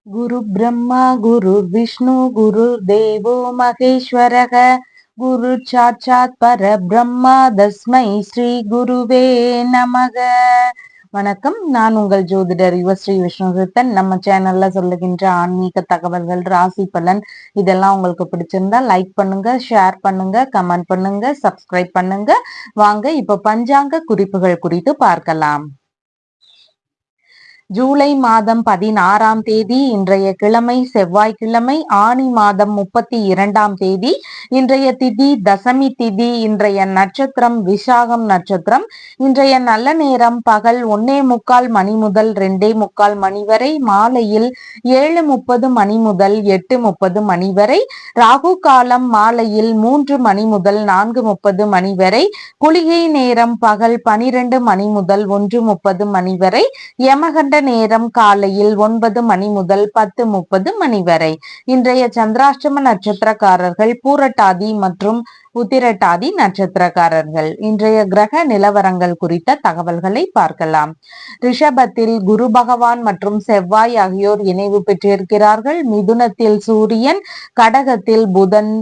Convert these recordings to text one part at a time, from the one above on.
குரு பிரம்மா குரு விஷ்ணு குரு தேவோ மகேஸ்வரக குரு சாட்சாத் பரபிரம்மா தஸ்மை ஸ்ரீ குருவே நமக. வணக்கம், நான் உங்கள் ஜோதிடர் யுவஸ்ரீ விஷ்ணுதத்தன். நம்ம சேனல்ல சொல்லுகின்ற ஆன்மீக தகவல்கள், ராசி பலன் இதெல்லாம் உங்களுக்கு பிடிச்சிருந்தா லைக் பண்ணுங்க, ஷேர் பண்ணுங்க, கமெண்ட் பண்ணுங்க, சப்ஸ்கிரைப் பண்ணுங்க. வாங்க இப்ப பஞ்சாங்க குறிப்புகள் குறித்து பார்க்கலாம். ஜூலை மாதம் 16ஆம் தேதி இன்றைய கிழமை செவ்வாய்க்கிழமை, ஆனி மாதம் 32ஆம் தேதி இன்றைய திதி தசமி திதி. இன்றைய நட்சத்திரம் விசாகம் நட்சத்திரம். இன்றைய நல்ல நேரம் பகல் 1:45 மணி முதல் 2:45 மணி வரை, மாலையில் 7:30 மணி முதல் 8:30 மணி வரை. ராகு காலம் மாலையில் 3 மணி முதல் 4:30 மணி வரை. குளிகை நேரம் பகல் 12 மணி முதல் 1:30 மணி வரை. யமகண்ட நேரம் காலையில் 9 மணி முதல் 10:30 மணி வரை. இன்றைய சந்திராஷ்டம நட்சத்திரக்காரர்கள் பூரட்டாதி மற்றும் உத்திரட்டாதி நட்சத்திரக்காரர்கள். இன்றைய கிரக நிலவரங்கள் குறித்த தகவல்களை பார்க்கலாம். ரிஷபத்தில் குரு பகவான் மற்றும் செவ்வாய் ஆகியோர் இணைவு பெற்றிருக்கிறார்கள். மிதுனத்தில் சூரியன், கடகத்தில் புதன்,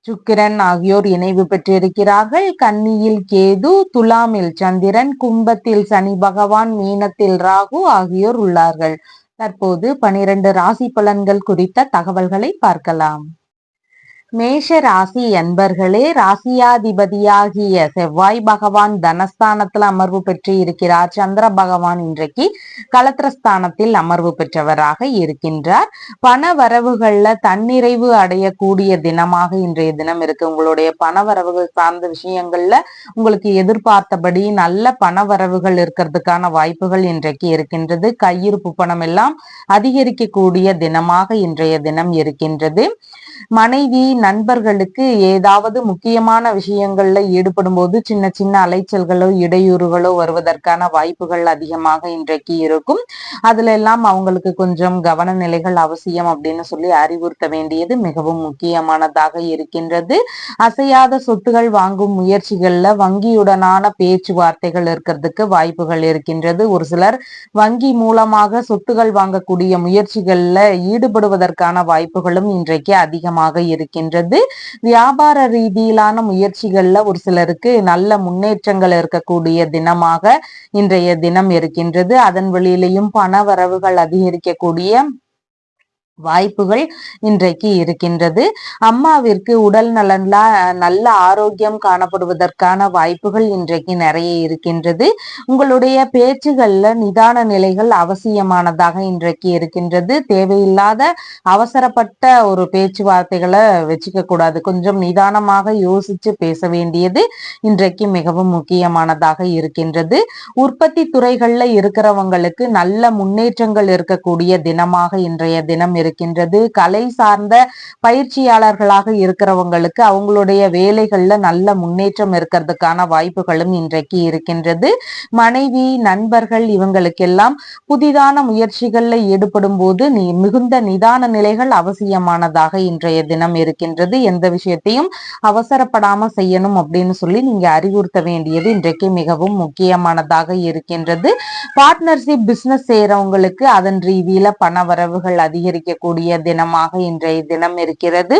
சுக்கிரன் ஆகியோர் இணைவு பெற்றிருக்கிறார்கள். கன்னியில் கேது, துலாமில் சந்திரன், கும்பத்தில் சனி பகவான், மீனத்தில் ராகு ஆகியோர் உள்ளார்கள். தற்போது 12 ராசி பலன்கள் குறித்த தகவல்களை பார்க்கலாம். மேஷ ராசி அன்பர்களே, ராசியாதிபதியாகிய செவ்வாய் பகவான் தனஸ்தானத்தில் அமர்வு பெற்று இருக்கிறார். சந்திர பகவான் இன்றைக்கு களத்திரஸ்தானத்தில் அமர்வு பெற்றவராக இருக்கின்றார். பண வரவுகள்ல தன்னிறைவு அடையக்கூடிய தினமாக இன்றைய தினம் இருக்கு. உங்களுடைய பண வரவுகள் சார்ந்த விஷயங்கள்ல உங்களுக்கு எதிர்பார்த்தபடி நல்ல பண வரவுகள் இருக்கிறதுக்கான வாய்ப்புகள் இன்றைக்கு இருக்கின்றது. கையிருப்பு பணம் எல்லாம் அதிகரிக்கக்கூடிய தினமாக இன்றைய தினம் இருக்கின்றது. மனைவி நண்பர்களுக்கு ஏதாவது முக்கியமான விஷயங்கள்ல ஈடுபடும் போது சின்ன சின்ன அலைச்சல்களோ இடையூறுகளோ வருவதற்கான வாய்ப்புகள் அதிகமாக இன்றைக்கு இருக்கும். அதுல எல்லாம் அவங்களுக்கு கொஞ்சம் கவன நிலைகள் அவசியம் அப்படின்னு சொல்லி அறிவுறுத்த வேண்டியது மிகவும் முக்கியமானதாக இருக்கின்றது. அசையாத சொத்துகள் வாங்கும் முயற்சிகள்ல வங்கியுடனான பேச்சுவார்த்தைகள் இருக்கிறதுக்கு வாய்ப்புகள் இருக்கின்றது. ஒரு சிலர் வங்கி மூலமாக சொத்துகள் வாங்கக்கூடிய முயற்சிகள்ல ஈடுபடுவதற்கான வாய்ப்புகளும் இன்றைக்கு அதிகமாக இருக்கின்றது. வியாபார ரீதியிலான முயற்சிகள்ல ஒரு சிலருக்கு நல்ல முன்னேற்றங்கள் இருக்கக்கூடிய தினமாக இன்றைய தினம் இருக்கின்றது. அதன் வழியிலையும் பண வரவுகள் அதிகரிக்கக்கூடிய வாய்ப்புகள் இன்றைக்கு இருக்கின்றது. அம்மாவிற்கு உடல் நலன்ல நல்ல ஆரோக்கியம் காணப்படுவதற்கான வாய்ப்புகள் இன்றைக்கு நிறைய இருக்கின்றது. உங்களுடைய பேச்சுகள்ல நிதான நிலைகள் அவசியமானதாக இன்றைக்கு இருக்கின்றது. தேவையில்லாத அவசரப்பட்ட ஒரு பேச்சுவார்த்தைகளை வச்சுக்க கூடாது. கொஞ்சம் நிதானமாக யோசிச்சு பேச வேண்டியது இன்றைக்கு மிகவும் முக்கியமானதாக இருக்கின்றது. உற்பத்தி துறைகள்ல இருக்கிறவங்களுக்கு நல்ல முன்னேற்றங்கள் இருக்கக்கூடிய தினமாக இன்றைய தினம் இருக்கின்றது. கலை சார்ந்த பயிற்சியாளர்களாக இருக்கிறவங்களுக்கு அவங்களுடைய வேலைகள்ல நல்ல முன்னேற்றம் இருக்கிறதுக்கான வாய்ப்புகளும் இன்றைக்கு இருக்கின்றது. மனைவி நண்பர்கள் இவங்களுக்கெல்லாம் புதிதான முயற்சிகள்ல ஈடுபடும் போது மிகுந்த நிதான நிலைகள் அவசியமானதாக இன்றைய தினம் இருக்கின்றது. எந்த விஷயத்தையும் அவசரப்படாம செய்யணும் அப்படின்னு சொல்லி நீங்க அறிவுறுத்த வேண்டியது இன்றைக்கு மிகவும் முக்கியமானதாக இருக்கின்றது. பார்ட்னர்ஷிப் பிசினஸ் செய்யறவங்களுக்கு அதன் ரீதியில பண வரவுகள் அதிகரிக்கக்கூடிய தினமாக இன்றைய தினம் இருக்கிறது.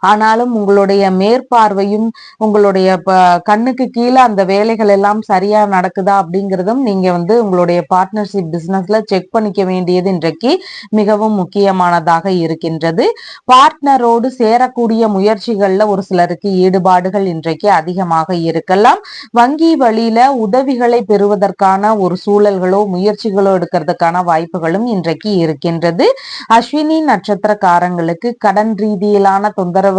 ஆனாலும் உங்களுடைய மேற்பார்வையும் உங்களுடைய கண்ணுக்கு கீழே அந்த வேலைகள் எல்லாம் சரியா நடக்குதா அப்படிங்கிறதும் நீங்க உங்களுடைய பார்ட்னர்ஷிப் பிசினஸ்ல செக் பண்ணிக்க வேண்டியது இன்றைக்கு மிகவும் முக்கியமானதாக இருக்கின்றது. பார்ட்னரோடு சேரக்கூடிய முயற்சிகள்ல ஒரு சிலருக்கு ஈடுபாடுகள் இன்றைக்கு அதிகமாக இருக்கலாம். வங்கி வழியில உதவிகளை பெறுவதற்கான ஒரு சூழல்களோ முயற்சிகளோ எடுக்கிறதுக்கான வாய்ப்புகளும் இன்றைக்கு இருக்கின்றது. அஸ்வினி நட்சத்திரக்காரங்களுக்கு கடன் ரீதியிலான தொந்தரவுகள்ல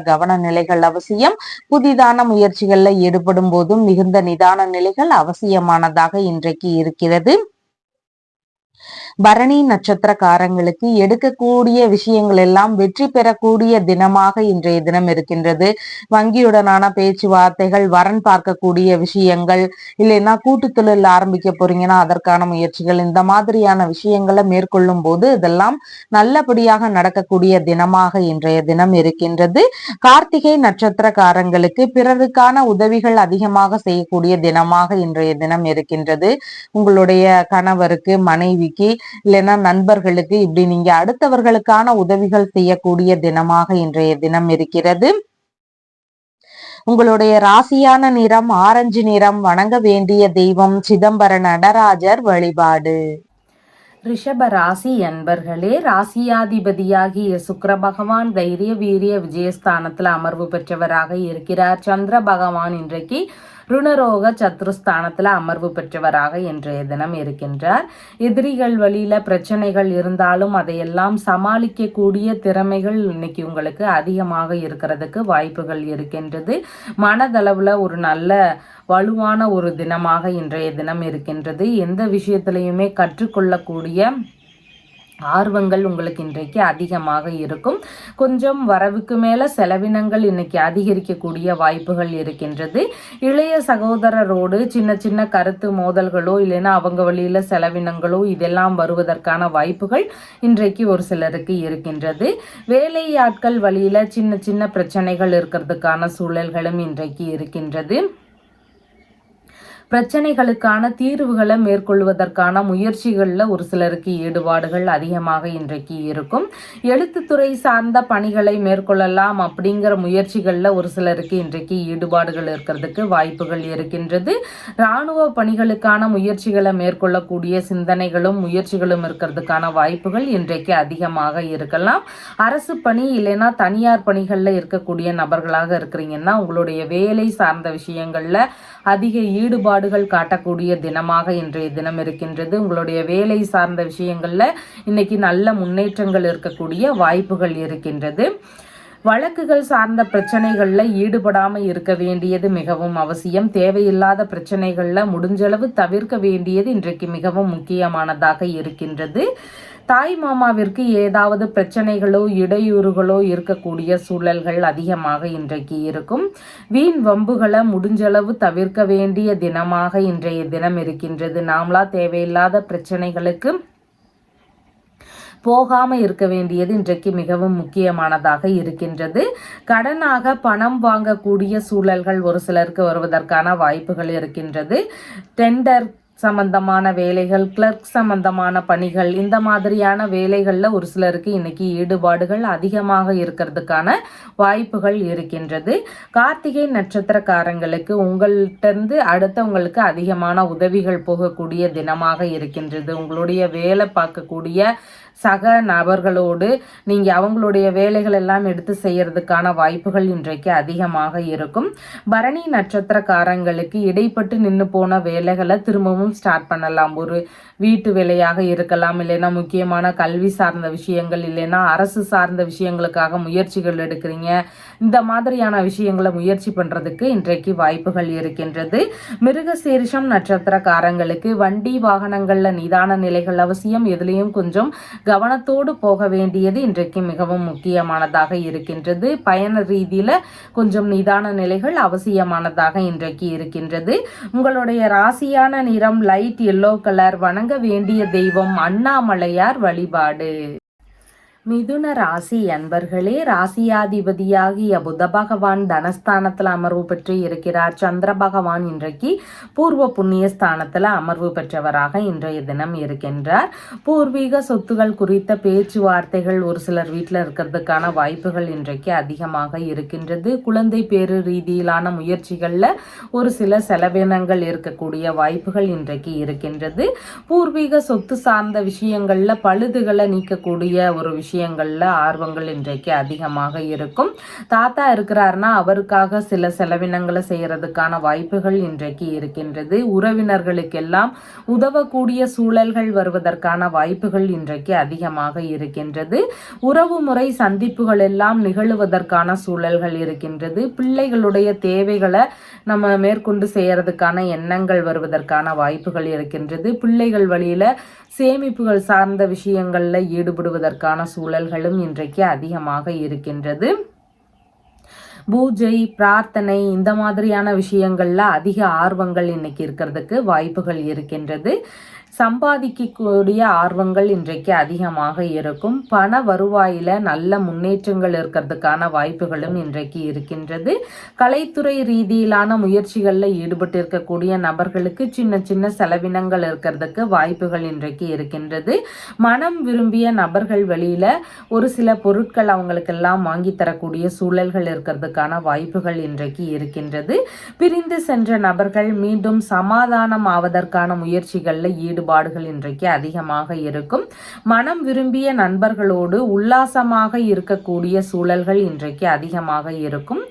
கவன நிலைகள் அவசியம். புதிதான முயற்சிகள்ல ஈடுபடும் போதும் மிகுந்த நிதான நிலைகள் அவசியமானதாக இன்றைக்கு இருக்கிறது. பரணி நட்சத்திரக்காரங்களுக்கு எடுக்கக்கூடிய விஷயங்கள் எல்லாம் வெற்றி பெறக்கூடிய தினமாக இன்றைய தினம் இருக்கின்றது. வங்கியுடனான பேச்சுவார்த்தைகள், வரன் பார்க்கக்கூடிய விஷயங்கள், இல்லைன்னா கூட்டு தொழில் ஆரம்பிக்க போறீங்கன்னா அதற்கான முயற்சிகள், இந்த மாதிரியான விஷயங்களை மேற்கொள்ளும் போது இதெல்லாம் நல்லபடியாக நடக்கக்கூடிய தினமாக இன்றைய தினம் இருக்கின்றது. கார்த்திகை நட்சத்திரக்காரங்களுக்கு பிறருக்கான உதவிகள் அதிகமாக செய்யக்கூடிய தினமாக இன்றைய தினம் இருக்கின்றது. உங்களுடைய கணவருக்கு மனைவிக்கு இல்லைன்னா நண்பர்களுக்கு, இப்படி நீங்க அடுத்தவர்களுக்கான உதவிகள் செய்யக்கூடிய தினமாக இன்றைய தினம் இருக்கிறது. உங்களுடைய ராசியான நிறம் ஆரஞ்சு நிறம். வணங்க வேண்டிய தெய்வம் சிதம்பர நடராஜர் வழிபாடு. ரிஷப ராசி அன்பர்களே, ராசியாதிபதியாகிய சுக்கிர பகவான் தைரிய வீரிய விஜயஸ்தானத்துல அமர்வு பெற்றவராக இருக்கிறார். சந்திர பகவான் இன்றைக்கு ருணரோக சத்ருஸ்தானத்துல அமர்வு பெற்றவராக இன்றைய தினம் இருக்கின்றார். எதிரிகள் வழியில பிரச்சனைகள் இருந்தாலும் அதையெல்லாம் சமாளிக்கக்கூடிய திறமைகள் இன்னைக்கு உங்களுக்கு அதிகமாக இருக்கிறதுக்கு வாய்ப்புகள் இருக்கின்றது. மனதளவுல ஒரு நல்ல வலுவான ஒரு தினமாக இன்றைய தினம் இருக்கின்றது. எந்த விஷயத்திலையுமே கற்றுக்கொள்ளக்கூடிய ஆர்வங்கள் உங்களுக்கு இன்றைக்கு அதிகமாக இருக்கும். கொஞ்சம் வரவுக்கு மேல செலவினங்கள் இன்னைக்கு அதிகரிக்கக்கூடிய வாய்ப்புகள் இருக்கின்றது. இளைய சகோதரரோடு சின்ன சின்ன கருத்து மோதல்களோ இல்லைன்னா அவங்க வழியில செலவினங்களோ இதெல்லாம் வருவதற்கான வாய்ப்புகள் இன்றைக்கு ஒரு சிலருக்கு இருக்கின்றது. வேலையாட்கள் வழியில சின்ன சின்ன பிரச்சனைகள் இருக்கிறதுக்கான சூழல்களும் இன்றைக்கு இருக்கின்றது. பிரச்சனைகளுக்கான தீர்வுகளை மேற்கொள்வதற்கான முயற்சிகளில் ஒரு சிலருக்கு ஈடுபாடுகள் அதிகமாக இன்றைக்கு இருக்கும். எழுத்துத்துறை சார்ந்த பணிகளை மேற்கொள்ளலாம் அப்படிங்கிற முயற்சிகளில் ஒரு சிலருக்கு இன்றைக்கு ஈடுபாடுகள் இருக்கிறதுக்கு வாய்ப்புகள் இருக்கின்றது. இராணுவ பணிகளுக்கான முயற்சிகளை மேற்கொள்ளக்கூடிய சிந்தனைகளும் முயற்சிகளும் இருக்கிறதுக்கான வாய்ப்புகள் இன்றைக்கு அதிகமாக இருக்கலாம். அரசு பணி இல்லைன்னா தனியார் பணிகளில் இருக்கக்கூடிய நபர்களாக இருக்கிறீங்கன்னா உங்களுடைய வேலை சார்ந்த விஷயங்களில் அதிக ஈடுபாடுகள் காட்டக்கூடிய தினமாக இன்றைய தினம் இருக்கின்றது. உங்களுடைய வேலை சார்ந்த விஷயங்கள்ல இன்னைக்கு நல்ல முன்னேற்றங்கள் இருக்கக்கூடிய வாய்ப்புகள் இருக்கின்றது. வழக்குகள் சார்ந்த பிரச்சனைகள்ல ஈடுபடாம இருக்க வேண்டியது மிகவும் அவசியம். தேவையில்லாத பிரச்சனைகள்ல முடிஞ்சளவு தவிர்க்க வேண்டியது இன்றைக்கு மிகவும் முக்கியமானதாக இருக்கின்றது. தாய் மாமாவிற்கு ஏதாவது பிரச்சனைகளோ இடையூறுகளோ இருக்கக்கூடிய சூழல்கள் அதிகமாக இன்றைக்கு இருக்கும். வீண் வம்புகளை முடிஞ்சளவு தவிர்க்க வேண்டிய தினமாக இன்றைய தினம் இருக்கின்றது. நாமளா தேவையில்லாத பிரச்சனைகளுக்கு போகாம இருக்க வேண்டியது இன்றைக்கு மிகவும் முக்கியமானதாக இருக்கின்றது. கடனாக பணம் வாங்கக்கூடிய சூழல்கள் ஒரு சிலருக்கு வருவதற்கான வாய்ப்புகள் இருக்கின்றது. டெண்டர் சம்பந்தமான வேலைகள், கிளர்க் சம்பந்தமான பணிகள், இந்த மாதிரியான வேலைகளில் ஒரு சிலருக்கு இன்னைக்கு ஈடுபாடுகள் அதிகமாக இருக்கிறதுக்கான வாய்ப்புகள் இருக்கின்றது. கார்த்திகை நட்சத்திரக்காரங்களுக்கு உங்கள்கிட்ட அடுத்தவங்களுக்கு அதிகமான உதவிகள் போகக்கூடிய தினமாக இருக்கின்றது. உங்களுடைய வேலை பார்க்கக்கூடிய சக நபர்களோடு நீங்கள் அவங்களுடைய வேலைகள் எல்லாம் எடுத்து செய்யறதுக்கான வாய்ப்புகள் இன்றைக்கு அதிகமாக இருக்கும். பரணி நட்சத்திரக்காரங்களுக்கு இடைப்பட்டு நின்று போன வேலைகளை திரும்பவும் ஸ்டார்ட் பண்ணலாம். ஒரு வீட்டு வேலையாக இருக்கலாம், இல்லைன்னா முக்கியமான கல்வி சார்ந்த விஷயங்கள், இல்லைன்னா அரசு சார்ந்த விஷயங்களுக்காக முயற்சிகள் எடுக்கிறீங்க. இந்த மாதிரியான விஷயங்களை முயற்சி பண்ணுறதுக்கு இன்றைக்கு வாய்ப்புகள் இருக்கின்றது. மிருகசீரிஷம் நட்சத்திரக்காரங்களுக்கு வண்டி வாகனங்களில் நிதான நிலைகள் அவசியம். எதுலேயும் கொஞ்சம் கவனத்தோடு போக வேண்டியது இன்றைக்கு மிகவும் முக்கியமானதாக இருக்கின்றது. பயண ரீதியில் கொஞ்சம் நிதான நிலைகள் அவசியமானதாக இன்றைக்கு இருக்கின்றது. உங்களுடைய ராசியான நிறம் லைட் எல்லோ கலர். வணங்க வேண்டிய தெய்வம் அண்ணாமலையார் வழிபாடு. மிதுன ராசி அன்பர்களே, ராசியாதிபதியாகிய புத பகவான் தனஸ்தானத்தில் அமர்வு பெற்று இருக்கிறார். சந்திர பகவான் இன்றைக்கு பூர்வ புண்ணிய ஸ்தானத்தில் அமர்வு பெற்றவராக இன்றைய தினம் இருக்கின்றார். பூர்வீக சொத்துகள் குறித்த பேச்சுவார்த்தைகள் ஒரு சிலர் வீட்டில் இருக்கிறதுக்கான வாய்ப்புகள் இன்றைக்கு அதிகமாக இருக்கின்றது. குழந்தை பேரு ரீதியிலான முயற்சிகளில் ஒரு சில செலவினங்கள் இருக்கக்கூடிய வாய்ப்புகள் இன்றைக்கு இருக்கின்றது. பூர்வீக சொத்து சார்ந்த விஷயங்களில் பழுதுகளை நீக்கக்கூடிய ஒரு விஷயங்கள்ல ஆர்வங்கள் இன்றைக்கு அதிகமாக இருக்கும். தாத்தா இருக்கிறாருன்னா அவருக்காக சில செலவினங்களை செய்யறதுக்கான வாய்ப்புகள் இன்றைக்கு இருக்கின்றது. உறவினர்களுக்கெல்லாம் உதவக்கூடிய சூழல்கள் வருவதற்கான வாய்ப்புகள் இன்றைக்கு அதிகமாக இருக்கின்றது. உறவு முறை சந்திப்புகள் எல்லாம் நிகழுவதற்கான சூழல்கள் இருக்கின்றது. பிள்ளைகளுடைய தேவைகளை நம்ம மேற்கொண்டு செய்யறதுக்கான எண்ணங்கள் வருவதற்கான வாய்ப்புகள் இருக்கின்றது. பிள்ளைகள் வழியில சேமிப்புகள் சார்ந்த விஷயங்களில் ஈடுபடுவதற்கான சூழல்களும் இன்றைக்கு அதிகமாக இருக்கின்றது. பூஜை, பிரார்த்தனை, இந்த மாதிரியான விஷயங்கள்ல அதிக ஆர்வங்கள் இன்னைக்கு இருக்கிறதுக்கு வாய்ப்புகள் இருக்கின்றது. சம்பாதிக்கக்கூடிய ஆர்வங்கள் இன்றைக்கு அதிகமாக இருக்கும். பண வருவாயில நல்ல முன்னேற்றங்கள் இருக்கிறதுக்கான வாய்ப்புகளும் இன்றைக்கு இருக்கின்றது. கலைத்துறை ரீதியிலான முயற்சிகளில் ஈடுபட்டு இருக்கக்கூடிய நபர்களுக்கு சின்ன சின்ன செலவினங்கள் இருக்கிறதுக்கு வாய்ப்புகள் இன்றைக்கு இருக்கின்றது. மனம் விரும்பிய நபர்கள் வெளியில ஒரு சில பொருட்கள் அவங்களுக்கெல்லாம் வாங்கி தரக்கூடிய சூழல்கள் இருக்கிறதுக்கான வாய்ப்புகள் இன்றைக்கு இருக்கின்றது. பிரிந்து சென்ற நபர்கள் மீண்டும் சமாதானம் ஆவதற்கான முயற்சிகளில் ஈடுபாடுகள் இன்றைக்கு அதிகமாக இருக்கும். மனம் விரும்பிய நண்பர்களோடு உல்லாசமாக இருக்கக்கூடிய சூழல்கள் இன்றைக்கு அதிகமாக இருக்கும்.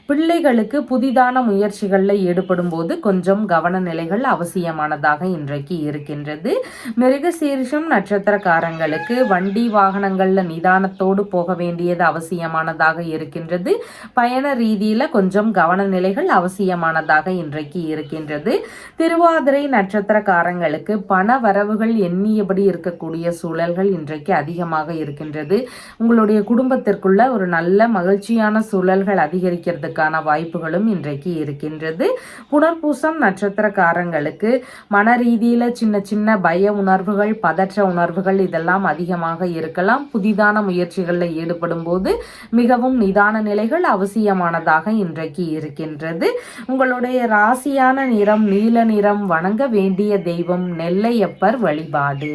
பிள்ளைகளுக்கு புதிதான முயற்சிகளில் ஈடுபடும் போது கொஞ்சம் கவன நிலைகள் அவசியமானதாக இன்றைக்கு இருக்கின்றது. மிருகசீரிஷம் நட்சத்திரக்காரங்களுக்கு வண்டி வாகனங்களில் நிதானத்தோடு போக வேண்டியது அவசியமானதாக இருக்கின்றது. பயண ரீதியில் கொஞ்சம் கவன நிலைகள் அவசியமானதாக இன்றைக்கு இருக்கின்றது. திருவாதிரை நட்சத்திரக்காரங்களுக்கு பண வரவுகள் எண்ணியபடி இருக்கக்கூடிய சூழல்கள் இன்றைக்கு அதிகமாக இருக்கின்றது. உங்களுடைய குடும்பத்திற்குள்ள ஒரு நல்ல மகிழ்ச்சியான சூழல்கள் அதிகரிக்கிறதுக்கான வாய்ப்புகளும் இன்றைக்கு இருக்கின்றது. புனர்பூசம் நட்சத்திரக்காரங்களுக்கு மன ரீதியில சின்ன சின்ன பய உணர்வுகள், பதற்ற உணர்வுகள் இதெல்லாம் அதிகமாக இருக்கலாம். புதிதான முயற்சிகளில் ஈடுபடும் போது மிகவும் நிதான நிலைகள் அவசியமானதாக இன்றைக்கு இருக்கின்றது. உங்களுடைய ராசியான நிறம் நீல நிறம். வணங்க வேண்டிய தெய்வம் நெல்லையப்பர் வழிபாடு.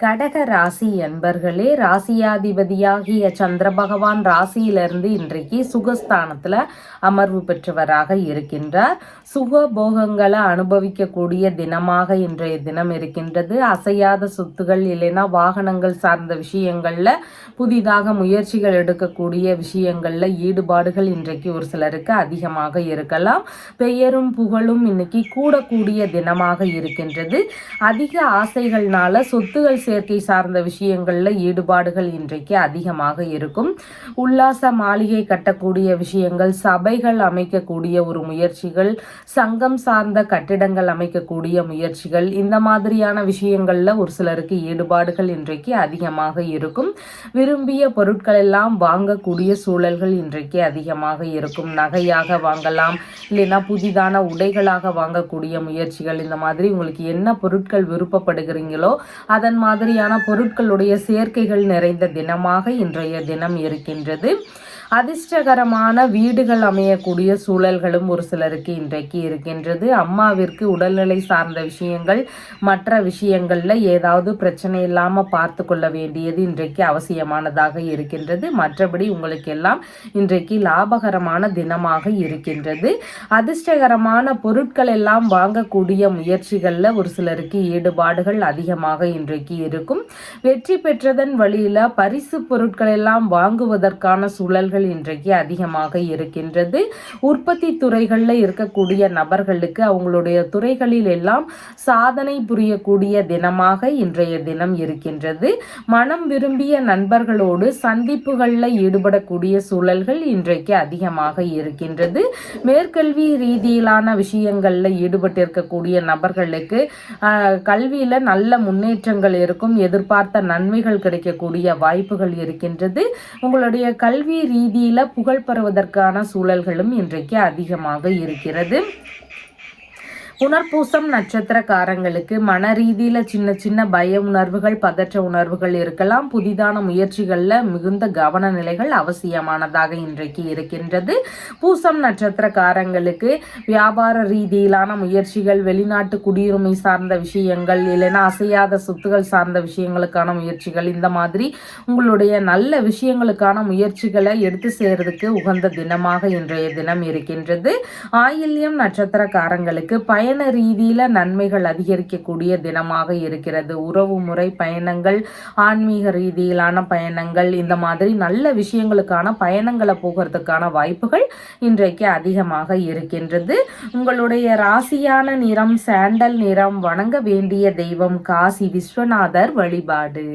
கடக ராசி என்பர்களே, ராசியாதிபதியாகிய சந்திர பகவான் ராசியிலிருந்து இன்றைக்கு சுகஸ்தானத்துல அமர்வு பெற்றவராக இருக்கின்றார். சுக போகங்களை அனுபவிக்கக்கூடிய தினமாக இன்றைய தினம் இருக்கின்றது. அசையாத சொத்துகள் இல்லைன்னா வாகனங்கள் சார்ந்த விஷயங்கள்ல புதிதாக முயற்சிகள் எடுக்கக்கூடிய விஷயங்கள்ல ஈடுபாடுகள் இன்றைக்கு ஒரு சிலருக்கு அதிகமாக இருக்கலாம். பெயரும் புகழும் இன்னைக்கு கூடக்கூடிய தினமாக இருக்கின்றது. அதிக ஆசைகள்னால சொத்துகள் சேர்க்கை சார்ந்த விஷயங்கள்ல ஈடுபாடுகள் இன்றைக்கு அதிகமாக இருக்கும். உல்லாச மாளிகை கட்டக்கூடிய விஷயங்கள், சபைகள் அமைக்கக்கூடிய ஒரு முயற்சிகள், சங்கம் சார்ந்த கட்டிடங்கள் அமைக்கக்கூடிய முயற்சிகள், இந்த மாதிரியான விஷயங்கள்ல ஒரு சிலருக்கு ஈடுபாடுகள் இன்றைக்கு அதிகமாக இருக்கும். விரும்பிய பொருட்கள் எல்லாம் வாங்கக்கூடிய சூழல்கள் இன்றைக்கு அதிகமாக இருக்கும். நகையாக வாங்கலாம், இல்லைன்னா புதிதான உடைகளாக வாங்கக்கூடிய முயற்சிகள், இந்த மாதிரி உங்களுக்கு என்ன பொருட்கள் விருப்பப்படுகிறீங்களோ அதன் மாதிரியான பொருட்களுடைய சேர்க்கைகள் நிறைந்த தினமாக இன்றைய தினம் இருக்கின்றது. அதிர்ஷ்டகரமான வீடுகள் அமையக்கூடிய சூழல்களும் ஒரு சிலருக்கு இன்றைக்கு இருக்கின்றது. அம்மாவிற்கு உடல்நிலை சார்ந்த விஷயங்கள், மற்ற விஷயங்கள்ல ஏதாவது பிரச்சனை இல்லாம பார்த்து கொள்ள வேண்டியது இன்றைக்கு அவசியமானதாக இருக்கின்றது. மற்றபடி உங்களுக்கு எல்லாம் இன்றைக்கு லாபகரமான தினமாக இருக்கின்றது. அதிர்ஷ்டகரமான பொருட்கள் எல்லாம் வாங்கக்கூடிய முயற்சிகள்ல ஒரு சிலருக்கு ஈடுபாடுகள் அதிகமாக இன்றைக்கு இருக்கும். வெற்றி பெற்றதன் வழியில பரிசு பொருட்கள் எல்லாம் வாங்குவதற்கான சூழல்கள் இன்றைக்கு அதிகமாக இருக்கின்றது. உற்பத்தி துறைகளில் இருக்கக்கூடிய நபர்களுக்கு அவங்களுடைய துறைகளில் எல்லாம் சாதனை புரியக்கூடிய தினமாக இன்றைய தினம் இருக்கின்றது. மனம் விரும்பிய நண்பர்களோடு சந்திப்புகளில் ஈடுபடக்கூடிய சூழல்கள் இன்றைக்கு அதிகமாக இருக்கின்றது. மேற்கல்வி ரீதியிலான விஷயங்களில் ஈடுபட்டிருக்கக்கூடிய நபர்களுக்கு கல்வியில நல்ல முன்னேற்றங்கள் இருக்கும். எதிர்பார்த்த நன்மைகள் கிடைக்கக்கூடிய வாய்ப்புகள் இருக்கின்றது. உங்களுடைய கல்வி ரீதியில புகழ் பெறுவதற்கான சூழல்களும் இன்றைக்கு அதிகமாக இருக்கிறது. புனர்பூசம் நட்சத்திரக்காரங்களுக்கு மன ரீதியில சின்ன சின்ன பய உணர்வுகள், பதற்ற உணர்வுகள் இருக்கலாம். புதிதான முயற்சிகள்ல மிகுந்த கவன நிலைகள் அவசியமானதாக இன்றைக்கு இருக்கின்றது. பூசம் நட்சத்திரக்காரங்களுக்கு வியாபார ரீதியிலான முயற்சிகள், வெளிநாட்டு குடியுரிமை சார்ந்த விஷயங்கள், இல்லைன்னா அசையாத சொத்துகள் சார்ந்த விஷயங்களுக்கான முயற்சிகள், இந்த மாதிரி உங்களுடைய நல்ல விஷயங்களுக்கான முயற்சிகளை எடுத்து சேர்றதுக்கு உகந்த தினமாக இன்றைய தினம் இருக்கின்றது. ஆயில்யம் நட்சத்திரக்காரங்களுக்கு பயண ரீதியில நன்மைகள் அதிகரிக்கக்கூடிய தினமாக இருக்கிறது. உறவு முறை பயணங்கள், ஆன்மீக ரீதியிலான பயணங்கள், இந்த மாதிரி நல்ல விஷயங்களுக்கான பயணங்களை போகிறதுக்கான வாய்ப்புகள் இன்றைக்கு அதிகமாக இருக்கின்றது. உங்களுடைய ராசியான நிறம் சாண்டல் நிறம். வணங்க வேண்டிய தெய்வம் காசி விஸ்வநாதர் வழிபாடு.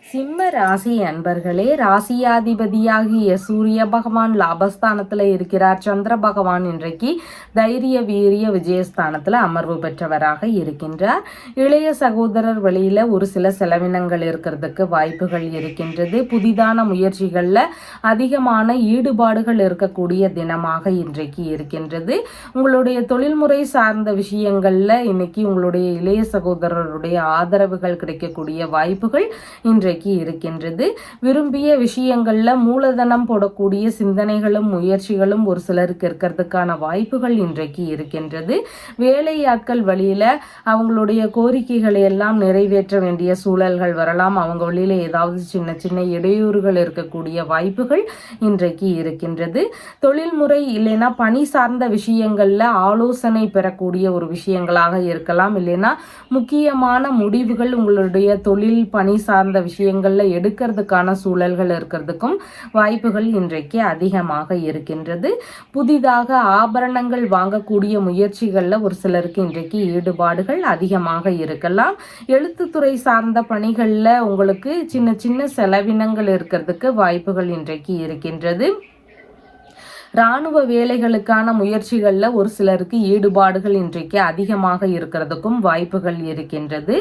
சிம்ம ராசி அன்பர்களே, ராசியாதிபதியாகிய சூரிய பகவான் லாபஸ்தானத்துல இருக்கிறார். சந்திர பகவான் இன்றைக்கு தைரிய வீரிய விஜயஸ்தானத்துல அமர்வு பெற்றவராக இருக்கின்றார். இளைய சகோதரர் வழியில ஒரு சில செலவினங்கள் இருக்கிறதுக்கு வாய்ப்புகள் இருக்கின்றது. புதிதான முயற்சிகள்ல அதிகமான ஈடுபாடுகள் இருக்கக்கூடிய தினமாக இன்றைக்கு இருக்கின்றது. உங்களுடைய தொழில்முறை சார்ந்த விஷயங்கள்ல இன்னைக்கு உங்களுடைய இளைய சகோதரருடைய ஆதரவுகள் கிடைக்கக்கூடிய வாய்ப்புகள் இன்றைக்கு இருக்கின்றது. விரும்பிய விஷயங்கள்ல மூலதனம் போடக்கூடிய சிந்தனைகளும் முயற்சிகளும் ஒரு சிலருக்கு இருக்கிறதுக்கான வாய்ப்புகள் இன்றைக்கு இருக்கின்றது. வேலையாட்கள் வழியில அவங்களுடைய கோரிக்கைகளை எல்லாம் நிறைவேற்ற வேண்டிய சூழல்கள் வரலாம். அவங்க வழியில ஏதாவது சின்ன சின்ன இடையூறுகள் இருக்கக்கூடிய வாய்ப்புகள் இன்றைக்கு இருக்கின்றது. தொழில்முறை இல்லைன்னா பணி சார்ந்த விஷயங்கள்ல ஆலோசனை பெறக்கூடிய ஒரு விஷயங்களாக இருக்கலாம். இல்லைன்னா முக்கியமான முடிவுகள் உங்களுடைய தொழில் பணி சார்ந்த விஷயங்கள்ல எடுக்கிறதுக்கான சூழல்கள் இருக்கிறதுக்கும் வாய்ப்புகள் இன்றைக்கு அதிகமாக இருக்கின்றது. புதிதாக ஆபரணங்கள் வாங்கக்கூடிய முயற்சிகள்ல ஒரு சிலருக்கு இன்றைக்கு ஈடுபாடுகள் அதிகமாக இருக்கலாம். எழுத்துத்துறை சார்ந்த பணிகள்ல உங்களுக்கு சின்ன சின்ன செலவினங்கள் இருக்கிறதுக்கு வாய்ப்புகள் இன்றைக்கு இருக்கின்றது. இராணுவ வேலைகளுக்கான முயற்சிகள்ல ஒரு சிலருக்கு ஈடுபாடுகள் இன்றைக்கு அதிகமாக இருக்கிறதுக்கும் வாய்ப்புகள் இருக்கின்றது.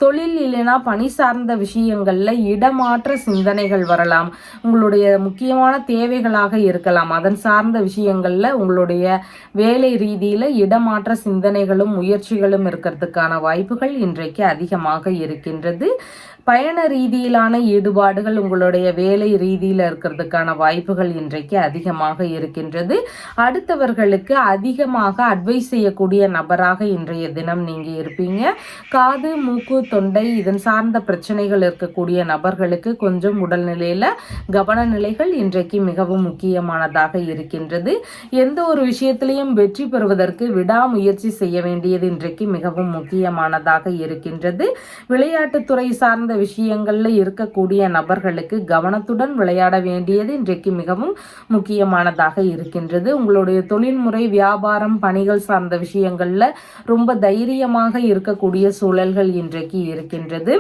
தொழில் இல்லைனா பணி சார்ந்த விஷயங்கள்ல இடமாற்ற சிந்தனைகள் வரலாம். உங்களுடைய முக்கியமான தேவைகளாக இருக்கலாம். அதன் சார்ந்த விஷயங்கள்ல உங்களுடைய வேலை ரீதியில இடமாற்ற சிந்தனைகளும் முயற்சிகளும் இருக்கிறதுக்கான வாய்ப்புகள் இன்றைக்கு அதிகமாக இருக்கின்றது. பயண ரீதியிலான ஈடுபாடுகள் உங்களுடைய வேலை ரீதியில் இருக்கிறதுக்கான வாய்ப்புகள் இன்றைக்கு அதிகமாக இருக்கின்றது. அடுத்தவர்களுக்கு அதிகமாக அட்வைஸ் செய்யக்கூடிய நபராக இன்றைய தினம் நீங்க இருப்பீங்க. காது மூக்கு தொண்டை இதன் சார்ந்த பிரச்சனைகள் இருக்கக்கூடிய நபர்களுக்கு கொஞ்சம் உடல்நிலையில கவனநிலைகள் இன்றைக்கு மிகவும் முக்கியமானதாக இருக்கின்றது. எந்த ஒரு விஷயத்திலையும் வெற்றி பெறுவதற்கு விடாமுயற்சி செய்ய வேண்டியது இன்றைக்கு மிகவும் முக்கியமானதாக இருக்கின்றது. விளையாட்டுத்துறை சார்ந்த விஷயங்கள்ல இருக்கக்கூடிய நபர்களுக்கு கவனத்துடன் விளையாட வேண்டியது இன்றைக்கு மிகவும் முக்கியமானதாக இருக்கின்றது. உங்களுடைய தொழில்முறை வியாபாரம் பணிகள் சார்ந்த விஷயங்கள்ல ரொம்ப தைரியமாக இருக்கக்கூடிய சூழல்கள் இன்றைக்கு இருக்கின்றது.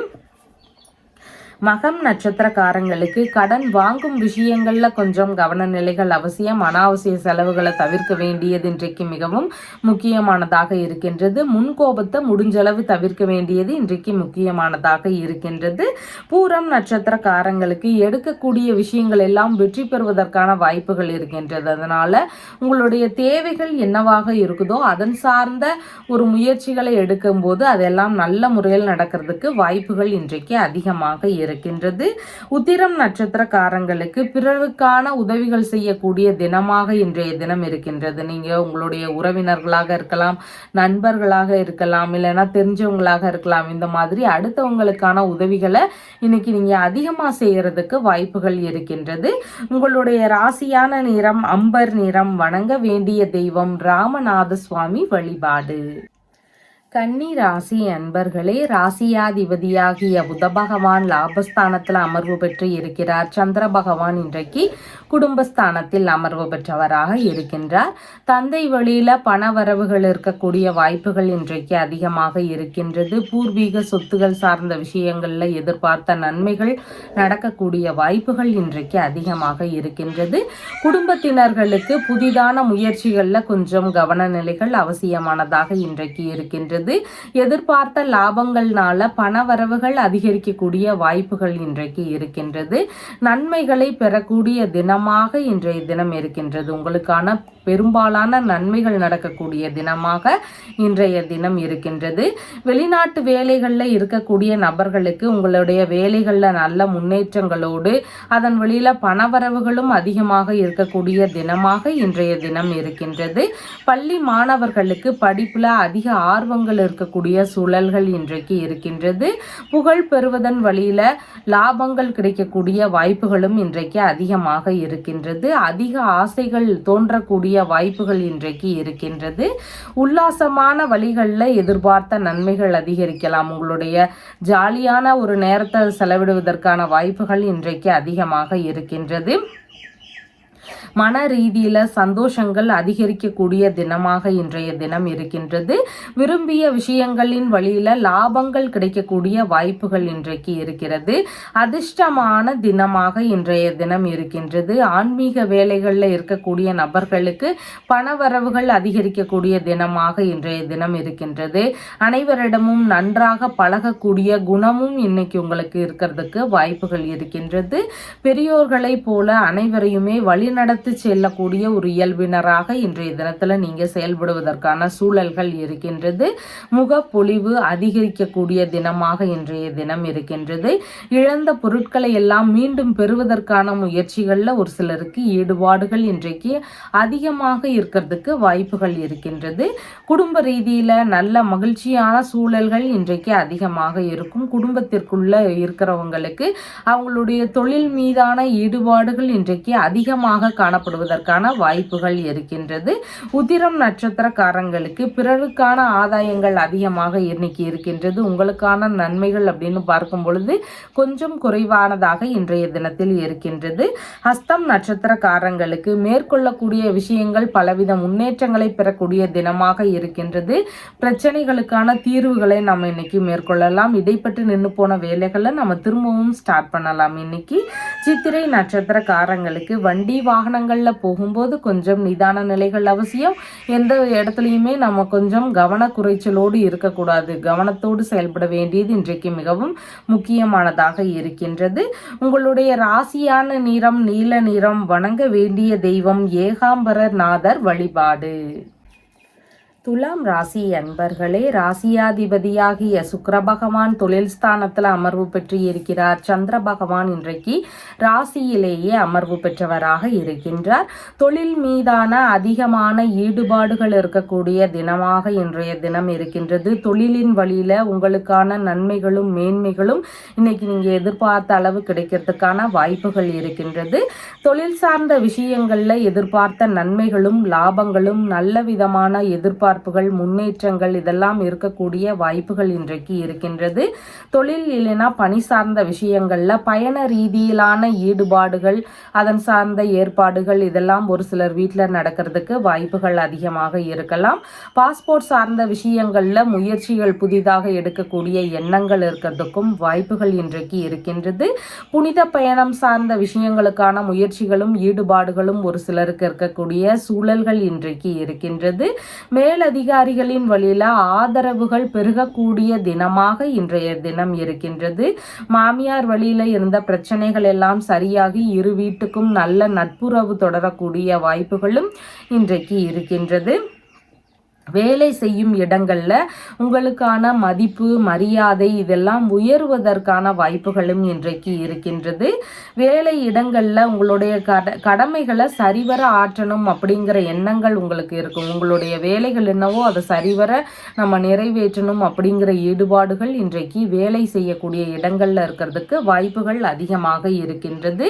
மகம் நட்சத்திரக்காரங்களுக்கு கடன் வாங்கும் விஷயங்கள்ல கொஞ்சம் கவனநிலைகள் அவசியம். அனாவசிய செலவுகளை தவிர்க்க வேண்டியது இன்றைக்கு மிகவும் முக்கியமானதாக இருக்கின்றது. முன்கோபத்தை முடிஞ்சளவு தவிர்க்க வேண்டியது இன்றைக்கு முக்கியமானதாக இருக்கின்றது. பூரம் நட்சத்திரக்காரங்களுக்கு எடுக்கக்கூடிய விஷயங்கள் எல்லாம் வெற்றி பெறுவதற்கான வாய்ப்புகள் இருக்கின்றது. அதனால உங்களுடைய தேவைகள் என்னவாக இருக்குதோ அதன் சார்ந்த ஒரு முயற்சிகளை எடுக்கும் போது அதெல்லாம் நல்ல முறையில் நடக்கிறதுக்கு வாய்ப்புகள் இன்றைக்கு அதிகமாக இருக்கின்றது. உத்திரம் நட்சத்திரக்காரங்களுக்கு பிறருக்கான உதவிகள் செய்யக்கூடிய தினமாக இன்றைய தினம் இருக்கின்றது. நீங்க உங்களுடைய உறவினர்களாக இருக்கலாம், நண்பர்களாக இருக்கலாம், இல்லைன்னா தெரிஞ்சவங்களாக இருக்கலாம். இந்த மாதிரி அடுத்தவங்களுக்கான உதவிகளை இன்னைக்கு நீங்க அதிகமா செய்யறதுக்கு வாய்ப்புகள் இருக்கின்றது. உங்களுடைய ராசியான நிறம் அம்பர் நிறம். வணங்க வேண்டிய தெய்வம் ராமநாத சுவாமி வழிபாடு. கன்னி ராசி அன்பர்களே, ராசியாதிபதியாகிய புத பகவான் லாபஸ்தானத்தில் அமர்வு பெற்று இருக்கிறார். சந்திர பகவான் இன்றைக்கு குடும்பஸ்தானத்தில் அமர்வு பெற்றவராக இருக்கின்றார். தந்தை வழியில பண வரவுகள் இருக்கக்கூடிய வாய்ப்புகள் இன்றைக்கு அதிகமாக இருக்கின்றது. பூர்வீக சொத்துகள் சார்ந்த விஷயங்கள்ல எதிர்பார்த்த நன்மைகள் நடக்கக்கூடிய வாய்ப்புகள் இன்றைக்கு அதிகமாக இருக்கின்றது. குடும்பத்தினர்களுக்கு புதிதான முயற்சிகள்ல கொஞ்சம் கவனநிலைகள் அவசியமானதாக இன்றைக்கு இருக்கின்றது. எதிர்பார்த்த லாபங்கள்னால பண வரவுகள் அதிகரிக்கக்கூடிய வாய்ப்புகள் இன்றைக்கு இருக்கின்றது. நன்மைகளை பெறக்கூடிய தினமாக இன்றைய தினம் இருக்கின்றது. உங்களுக்கான பெரும்பாலான நன்மைகள் நடக்கக்கூடிய தினமாக இன்றைய தினம் இருக்கின்றது. வெளிநாட்டு வேலைகள்ல இருக்கக்கூடிய நபர்களுக்கு உங்களுடைய வேலைகள்ல நல்ல முன்னேற்றங்களோடு அதன் வழியில பணவரவுகளும் அதிகமாக இருக்கக்கூடிய தினமாக இன்றைய தினம் இருக்கின்றது. பள்ளி மாணவர்களுக்கு படிப்புல அதிக ஆர்வங்கள் இருக்கக்கூடிய சூழல்கள் இன்றைக்கு இருக்கின்றது. புகழ் பெறுவதன் வழியில லாபங்கள் கிடைக்கக்கூடிய வாய்ப்புகளும் இன்றைக்கு அதிகமாக இருக்கின்றது. அதிக ஆசைகள் தோன்றக்கூடிய வாய்ப்புகள் இன்றைக்கு இருக்கின்றது. உல்லாசமான வழிகளில் எதிர்பார்த்த நன்மைகள் அதிகரிக்கலாம். உங்களுடைய ஜாலியான ஒரு நேரத்தை செலவிடுவதற்கான வாய்ப்புகள் இன்றைக்கு அதிகமாக இருக்கின்றது. மன ரீதியில சந்தோஷங்கள் அதிகரிக்கக்கூடிய தினமாக இன்றைய தினம் இருக்கின்றது. விரும்பிய விஷயங்களின் வழியில லாபங்கள் கிடைக்கக்கூடிய வாய்ப்புகள் இன்றைக்கு இருக்கிறது. அதிர்ஷ்டமான தினமாக இன்றைய தினம் இருக்கின்றது. ஆன்மீக வேலைகளில் இருக்கக்கூடிய நபர்களுக்கு பணவரவுகள் அதிகரிக்கக்கூடிய தினமாக இன்றைய தினம் இருக்கின்றது. அனைவரிடமும் நன்றாக பழகக்கூடிய குணமும் இன்னைக்கு உங்களுக்கு இருக்கிறதுக்கு வாய்ப்புகள் இருக்கின்றது. பெரியோர்களை போல அனைவரையுமே வழிநடத்தி செல்லக்கூடிய ஒரு இயல்பினராக இன்றைய தினத்துல நீங்க செயல்படுவதற்கான சூழல்கள் இருக்கின்றது. முகப்பொலிவு அதிகரிக்கக்கூடிய தினமாக இன்றைய தினம் இருக்கின்றது. இழந்த பொருட்களை எல்லாம் மீண்டும் பெறுவதற்கான முயற்சிகள்ல ஒரு சிலருக்கு ஈடுபாடுகள் இன்றைக்கு அதிகமாக இருக்கிறதுக்கு வாய்ப்புகள் இருக்கின்றது. குடும்ப ரீதியில நல்ல மகிழ்ச்சியான சூழல்கள் இன்றைக்கு அதிகமாக இருக்கும். குடும்பத்திற்குள்ள இருக்கிறவங்களுக்கு அவங்களுடைய தொழில் மீதான ஈடுபாடுகள் இன்றைக்கு அதிகமாக காணப்படுவதற்கான வாய்ப்புகள் இருக்கின்றது. உத்திரம் நட்சத்திரக்காரங்களுக்கு பிறருக்கான ஆதாயங்கள் அதிகமாக இன்னைக்கு இருக்கின்றது. உங்களுக்கான நன்மைகள் அப்படின்னு பார்க்கும் பொழுது கொஞ்சம் குறைவானதாக இன்றைய தினத்தில் இருக்கின்றது. ஹஸ்தம் நட்சத்திரக்காரங்களுக்கு மேற்கொள்ளக்கூடிய விஷயங்கள் பலவித முன்னேற்றங்களை பெறக்கூடிய தினமாக இருக்கின்றது. பிரச்சனைகளுக்கான தீர்வுகளை நம்ம இன்னைக்கு மேற்கொள்ளலாம். இடைப்பட்டு நின்று போன வேலைகளை நம்ம திரும்பவும் ஸ்டார்ட் பண்ணலாம். இன்னைக்கு சித்திரை நட்சத்திரக்காரங்களுக்கு வண்டி வாகனங்கள்ல போகும்போது கொஞ்சம் நிதான நிலைகள் அவசியம். எந்த இடத்துலையுமே நம்ம கொஞ்சம் கவன குறைச்சலோடு இருக்கக்கூடாது. கவனத்தோடு செயல்பட வேண்டியது இன்றைக்கு மிகவும் முக்கியமானதாக இருக்கின்றது. உங்களுடைய ராசியான நிறம் நீல நிறம். வணங்க வேண்டிய தெய்வம் ஏகாம்பரர் நாதர் வழிபாடு. துலாம் ராசி அன்பர்களே, ராசியாதிபதியாகிய சுக்கிர பகவான் தொழில் ஸ்தானத்தில் அமர்வு பெற்று இருக்கிறார். சந்திர பகவான் இன்றைக்கு ராசியிலேயே அமர்வு பெற்றவராக இருக்கின்றார். தொழில் மீதான அதிகமான ஈடுபாடுகள் இருக்கக்கூடிய தினமாக இன்றைய தினம் இருக்கின்றது. தொழிலின் வழியில உங்களுக்கான நன்மைகளும் மேன்மைகளும் இன்னைக்கு நீங்க எதிர்பார்த்த அளவு கிடைக்கிறதுக்கான வாய்ப்புகள் இருக்கின்றது. தொழில் சார்ந்த விஷயங்கள்ல எதிர்பார்த்த நன்மைகளும் லாபங்களும் நல்ல விதமான எதிர்பார்ப்புகள் முன்னேற்றங்கள் இதெல்லாம் இருக்கக்கூடிய வாய்ப்புகள் இன்றைக்கு இருக்கின்றது. தொழில் இல்லைனா பணி சார்ந்த விஷயங்கள்ல பயண ரீதியிலான ஈடுபாடுகள் அதன் சார்ந்த ஏற்பாடுகள் இதெல்லாம் ஒரு சிலர் வீட்டில் நடக்கிறதுக்கு வாய்ப்புகள் அதிகமாக இருக்கலாம். பாஸ்போர்ட் சார்ந்த விஷயங்கள்ல முயற்சிகள் புதிதாக எடுக்கக்கூடிய எண்ணங்கள் இருக்கிறதுக்கும் வாய்ப்புகள் இன்றைக்கு இருக்கின்றது. புனித பயணம் சார்ந்த விஷயங்களுக்கான முயற்சிகளும் ஈடுபாடுகளும் ஒரு சிலருக்கு இருக்கக்கூடிய சூழல்கள் இன்றைக்கு இருக்கின்றது. மேலதிகாரிகளின் வழியில ஆதரவுகள் பெருகக்கூடிய தினமாக இன்றைய தினம் இருக்கின்றது. மாமியார் வழியில இருந்த பிரச்சனைகள் எல்லாம் சரியாகி இரு வீட்டுக்கும் நல்ல நட்புறவு தொடரக்கூடிய வாய்ப்புகளும் இன்றைக்கு இருக்கின்றது. வேலை செய்யும் இடங்கள்ல உங்களுக்கான மதிப்பு மரியாதை இதெல்லாம் உயர்வதற்கான வாய்ப்புகளும் இன்றைக்கு இருக்கின்றது. வேலை இடங்கள்ல உங்களுடைய கடமைகளை சரிவர ஆற்றணும் அப்படிங்கிற எண்ணங்கள் உங்களுக்கு இருக்கும். உங்களுடைய வேலைகள் என்னவோ அதை சரிவர நம்ம நிறைவேற்றணும் அப்படிங்கிற ஈடுபாடுகள் இன்றைக்கு வேலை செய்யக்கூடிய இடங்கள்ல இருக்கிறதுக்கு வாய்ப்புகள் அதிகமாக இருக்கின்றது.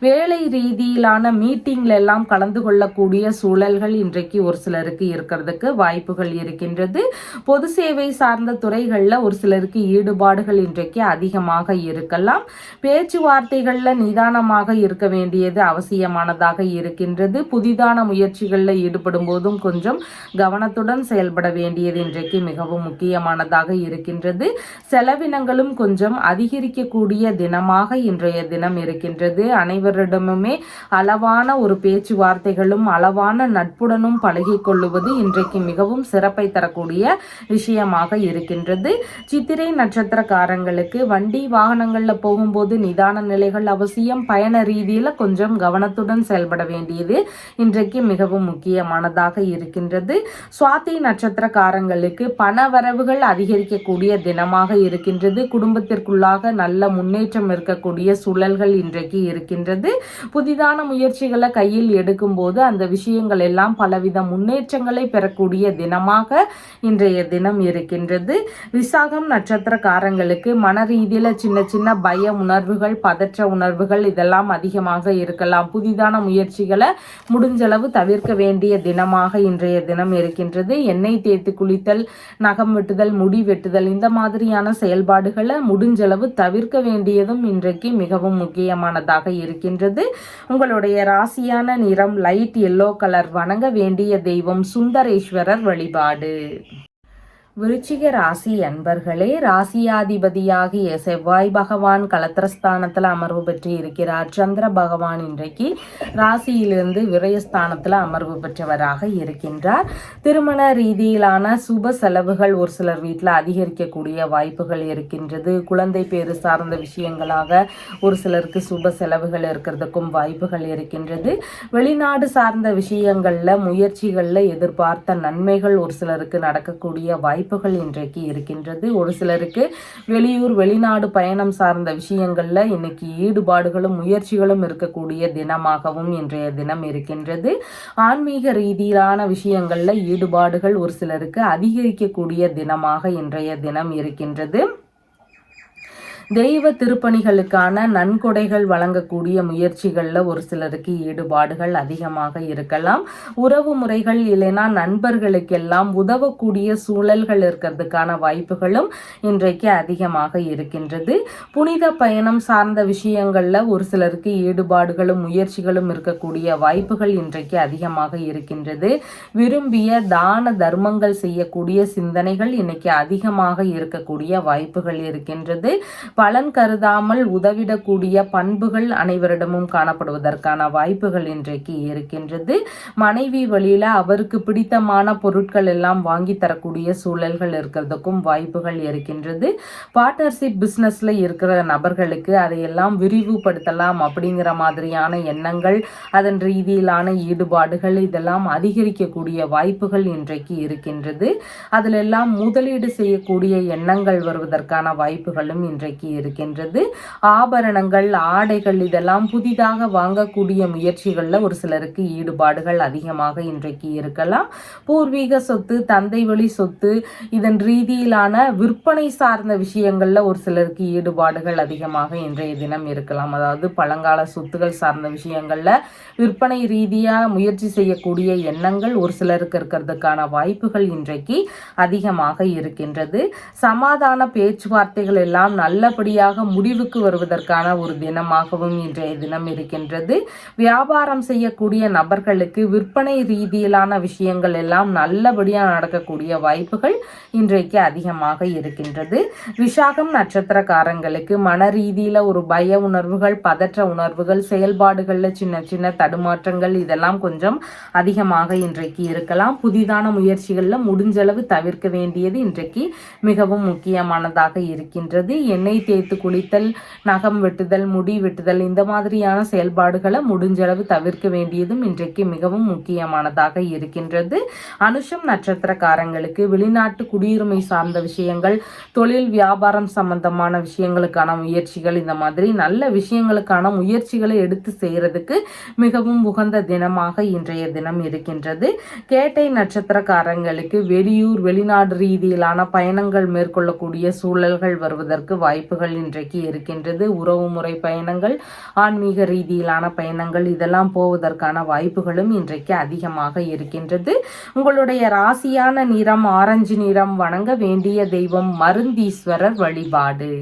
வேலை ரீதியிலான மீட்டிங்ல எல்லாம் கலந்து கொள்ளக்கூடிய சூழல்கள் இன்றைக்கு ஒரு சிலருக்கு இருக்கிறதுக்கு வாய்ப்புகள் இருக்கின்றது. பொது சேவை சார்ந்த துறைகள்ல ஒரு சிலருக்கு ஈடுபாடுகள் இன்றைக்கு அதிகமாக இருக்கலாம். பேச்சுவார்த்தைகள்ல நிதானமாக இருக்க வேண்டியது அவசியமானதாக இருக்கின்றது. புதிதான முயற்சிகள்ல ஈடுபடும் போதும் கொஞ்சம் கவனத்துடன் செயல்பட வேண்டியது இன்றைக்கு மிகவும் முக்கியமானதாக இருக்கின்றது. செலவினங்களும் கொஞ்சம் அதிகரிக்கக்கூடிய தினமாக இன்றைய தினம் இருக்கின்றது. அனைவரிடமுமே அளவான ஒரு பேச்சுவார்த்தைகளும் அளவான நட்புடனும் பழகிக் கொள்ளுவது இன்றைக்கு மிகவும் சிறப்பை தரக்கூடிய விஷயமாக இருக்கின்றது. சித்திரை நட்சத்திரக்காரங்களுக்கு வண்டி வாகனங்கள்ல போகும்போது நிதான நிலைகள் அவசியம். பயண ரீதியில கொஞ்சம் கவனத்துடன் செயல்பட வேண்டியது இன்றைக்கு மிகவும் முக்கியமானதாக இருக்கின்றது. சுவாதி நட்சத்திரக்காரங்களுக்கு பண வரவுகள் அதிகரிக்கக்கூடிய தினமாக இருக்கின்றது. குடும்பத்திற்குள்ளாக நல்ல முன்னேற்றம் இருக்கக்கூடிய சூழல்கள் இன்றைக்கு இருக்கின்றது. புதிதான முயற்சிகளை கையில் எடுக்கும் போது அந்த விஷயங்கள் எல்லாம் பலவித முன்னேற்றங்களை பெறக்கூடிய தினமாக இன்றைய தினம் இருக்கின்றது. விசாகம் நட்சத்திரக்காரங்களுக்கு மன ரீதியில சின்ன சின்ன பய உணர்வுகள், பதற்ற உணர்வுகள் இதெல்லாம் அதிகமாக இருக்கலாம். புதிதான முயற்சிகளை முடிஞ்சளவு தவிர்க்க வேண்டிய தினமாக இன்றைய தினம் இருக்கின்றது. எண்ணெய் தேய்த்து குளித்தல், நகம் வெட்டுதல், முடி வெட்டுதல் இந்த மாதிரியான செயல்பாடுகளை முடிஞ்சளவு தவிர்க்க வேண்டியதும் இன்றைக்கு மிகவும் முக்கியமானதாக இருக்கின்றது. உங்களுடைய ராசியான நிறம் லைட் எல்லோ கலர். வணங்க வேண்டிய தெய்வம் சுந்தரேஸ்வரர் வழிபாடு. விருச்சிக ராசி அன்பர்களே, ராசியாதிபதியாகிய செவ்வாய் பகவான் கலத்திரஸ்தானத்தில் அமர்வு பெற்று இருக்கிறார். சந்திர பகவான் இன்றைக்கு ராசியிலிருந்து விரயஸ்தானத்தில் அமர்வு பெற்றவராக இருக்கின்றார். திருமண ரீதியிலான சுப செலவுகள் ஒரு சிலர் வீட்டில் அதிகரிக்கக்கூடிய வாய்ப்புகள் இருக்கின்றது. குழந்தை பேரு சார்ந்த விஷயங்களாக ஒரு சிலருக்கு சுப செலவுகள் இருக்கிறதுக்கும் வாய்ப்புகள் இருக்கின்றது. வெளிநாடு சார்ந்த விஷயங்களில் முயற்சிகளில் எதிர்பார்த்த நன்மைகள் ஒரு சிலருக்கு நடக்கக்கூடிய வாய்ப்புகள் இன்றைக்கு இருக்கின்றது. ஒரு சிலருக்கு வெளியூர் வெளிநாடு பயணம் சார்ந்த விஷயங்கள்ல இன்னைக்கு ஈடுபாடுகளும் முயற்சிகளும் இருக்கக்கூடிய தினமாகவும் இன்றைய தினம் இருக்கின்றது. ஆன்மீக ரீதியிலான விஷயங்கள்ல ஈடுபாடுகள் ஒரு சிலருக்கு அதிகரிக்கக்கூடிய தினமாக இன்றைய தினம் இருக்கின்றது. தெய்வ திருப்பணிகளுக்கான நன்கொடைகள் வழங்கக்கூடிய முயற்சிகளில் ஒரு சிலருக்கு ஈடுபாடுகள் அதிகமாக இருக்கலாம். உறவு முறைகள் இல்லைனா நண்பர்களுக்கெல்லாம் உதவக்கூடிய சூழல்கள் இருக்கிறதுக்கான வாய்ப்புகளும் இன்றைக்கு அதிகமாக இருக்கின்றது. புனித பயணம் சார்ந்த விஷயங்களில் ஒரு சிலருக்கு ஈடுபாடுகளும் முயற்சிகளும் இருக்கக்கூடிய வாய்ப்புகள் இன்றைக்கு அதிகமாக இருக்கின்றது. விரும்பிய தான தர்மங்கள் செய்யக்கூடிய சிந்தனைகள் இன்னைக்கு அதிகமாக இருக்கக்கூடிய வாய்ப்புகள் இருக்கின்றது. பலன் கருதாமல் உதவிடக்கூடிய பண்புகள் அனைவரிடமும் காணப்படுவதற்கான வாய்ப்புகள் இன்றைக்கு இருக்கின்றது. மனைவி வழியில அவருக்கு பிடித்தமான பொருட்கள் எல்லாம் வாங்கி தரக்கூடிய சூழல்கள் இருக்கிறதுக்கும் வாய்ப்புகள் இருக்கின்றது. பார்ட்னர்ஷிப் பிசினஸ்ல இருக்கிற நபர்களுக்கு அதையெல்லாம் விரிவுபடுத்தலாம் அப்படிங்கிற மாதிரியான எண்ணங்கள், அதன் ரீதியிலான ஈடுபாடுகள் இதெல்லாம் அதிகரிக்கக்கூடிய வாய்ப்புகள் இன்றைக்கு இருக்கின்றது. அதிலெல்லாம் முதலீடு செய்யக்கூடிய எண்ணங்கள் வருவதற்கான வாய்ப்புகளும் இன்றைக்கு இருக்கின்றது. ஆபரணங்கள், ஆடைகள் இதெல்லாம் புதிதாக வாங்கக்கூடிய முயற்சிகளில் ஒரு சிலருக்கு ஈடுபாடுகள் அதிகமாக இன்றைக்கு இருக்கலாம். பூர்வீக சொத்து, தந்தை வழி சொத்து இதன் ரீதியிலான விற்பனை சார்ந்த விஷயங்கள்ல ஒரு சிலருக்கு ஈடுபாடுகள் அதிகமாக இன்றைய தினம் இருக்கலாம். அதாவது பழங்கால சொத்துகள் சார்ந்த விஷயங்கள்ல விற்பனை ரீதியா முயற்சி செய்யக்கூடிய எண்ணங்கள் ஒரு சிலருக்கு இருக்கிறதுக்கான வாய்ப்புகள் இன்றைக்கு அதிகமாக இருக்கின்றது. சமாதான பேச்சுவார்த்தைகள் எல்லாம் நல்லபடியாக முடிவுக்கு வருவதற்கான ஒரு தினமாகவும் இன்றைய தினம் இருக்கின்றது. வியாபாரம் செய்யக்கூடிய நபர்களுக்கு விற்பனை ரீதியிலான விஷயங்கள் எல்லாம் நல்லபடியாக நடக்கக்கூடிய வாய்ப்புகள் இன்றைக்கு அதிகமாக இருக்கின்றது. விசாகம் நட்சத்திரக்காரங்களுக்கு மன ரீதியில ஒரு பய உணர்வுகள், பதற்ற உணர்வுகள், செயல்பாடுகள்ல சின்ன சின்ன தடுமாற்றங்கள் இதெல்லாம் கொஞ்சம் அதிகமாக இன்றைக்கு இருக்கலாம். புதிதான முயற்சிகள்ல முடிஞ்சளவு தவிர்க்க வேண்டியது இன்றைக்கு மிகவும் முக்கியமானதாக இருக்கின்றது. எண்ணெய் தேய்த்து குளித்தல், நகம் வெட்டுதல், முடி வெட்டுதல் இந்த மாதிரியான செயல்பாடுகளை முடிஞ்சளவு தவிர்க்க வேண்டியதும் இன்றைக்கு மிகவும் முக்கியமானதாக இருக்கின்றது. அனுஷம் நட்சத்திரக்காரங்களுக்கு வெளிநாட்டு குடியுரிமை சார்ந்த விஷயங்கள், தொழில் வியாபாரம் சம்பந்தமான விஷயங்களுக்கான முயற்சிகள் இந்த மாதிரி நல்ல விஷயங்களுக்கான முயற்சிகளை எடுத்து செய்யறதுக்கு மிகவும் உகந்த தினமாக இன்றைய தினம் இருக்கின்றது. கேட்டை நட்சத்திரக்காரங்களுக்கு வெளியூர் வெளிநாடு ரீதியிலான பயணங்கள் மேற்கொள்ளக்கூடிய சூழல்கள் வருவதற்கு வாய்ப்புகள் இன்றைக்கு இருக்கின்றது. உறவு முறை பயணங்கள், ஆன்மீக ரீதியிலான பயணங்கள் இதெல்லாம் போவதற்கான வாய்ப்புகளும் இன்றைக்கு அதிகமாக இருக்கின்றது. உங்களுடைய ராசியான நிறம் ஆரஞ்சு நிறம். வணங்க வேண்டிய தெய்வம் மருந்தீஸ்வரர் வழிபாடு.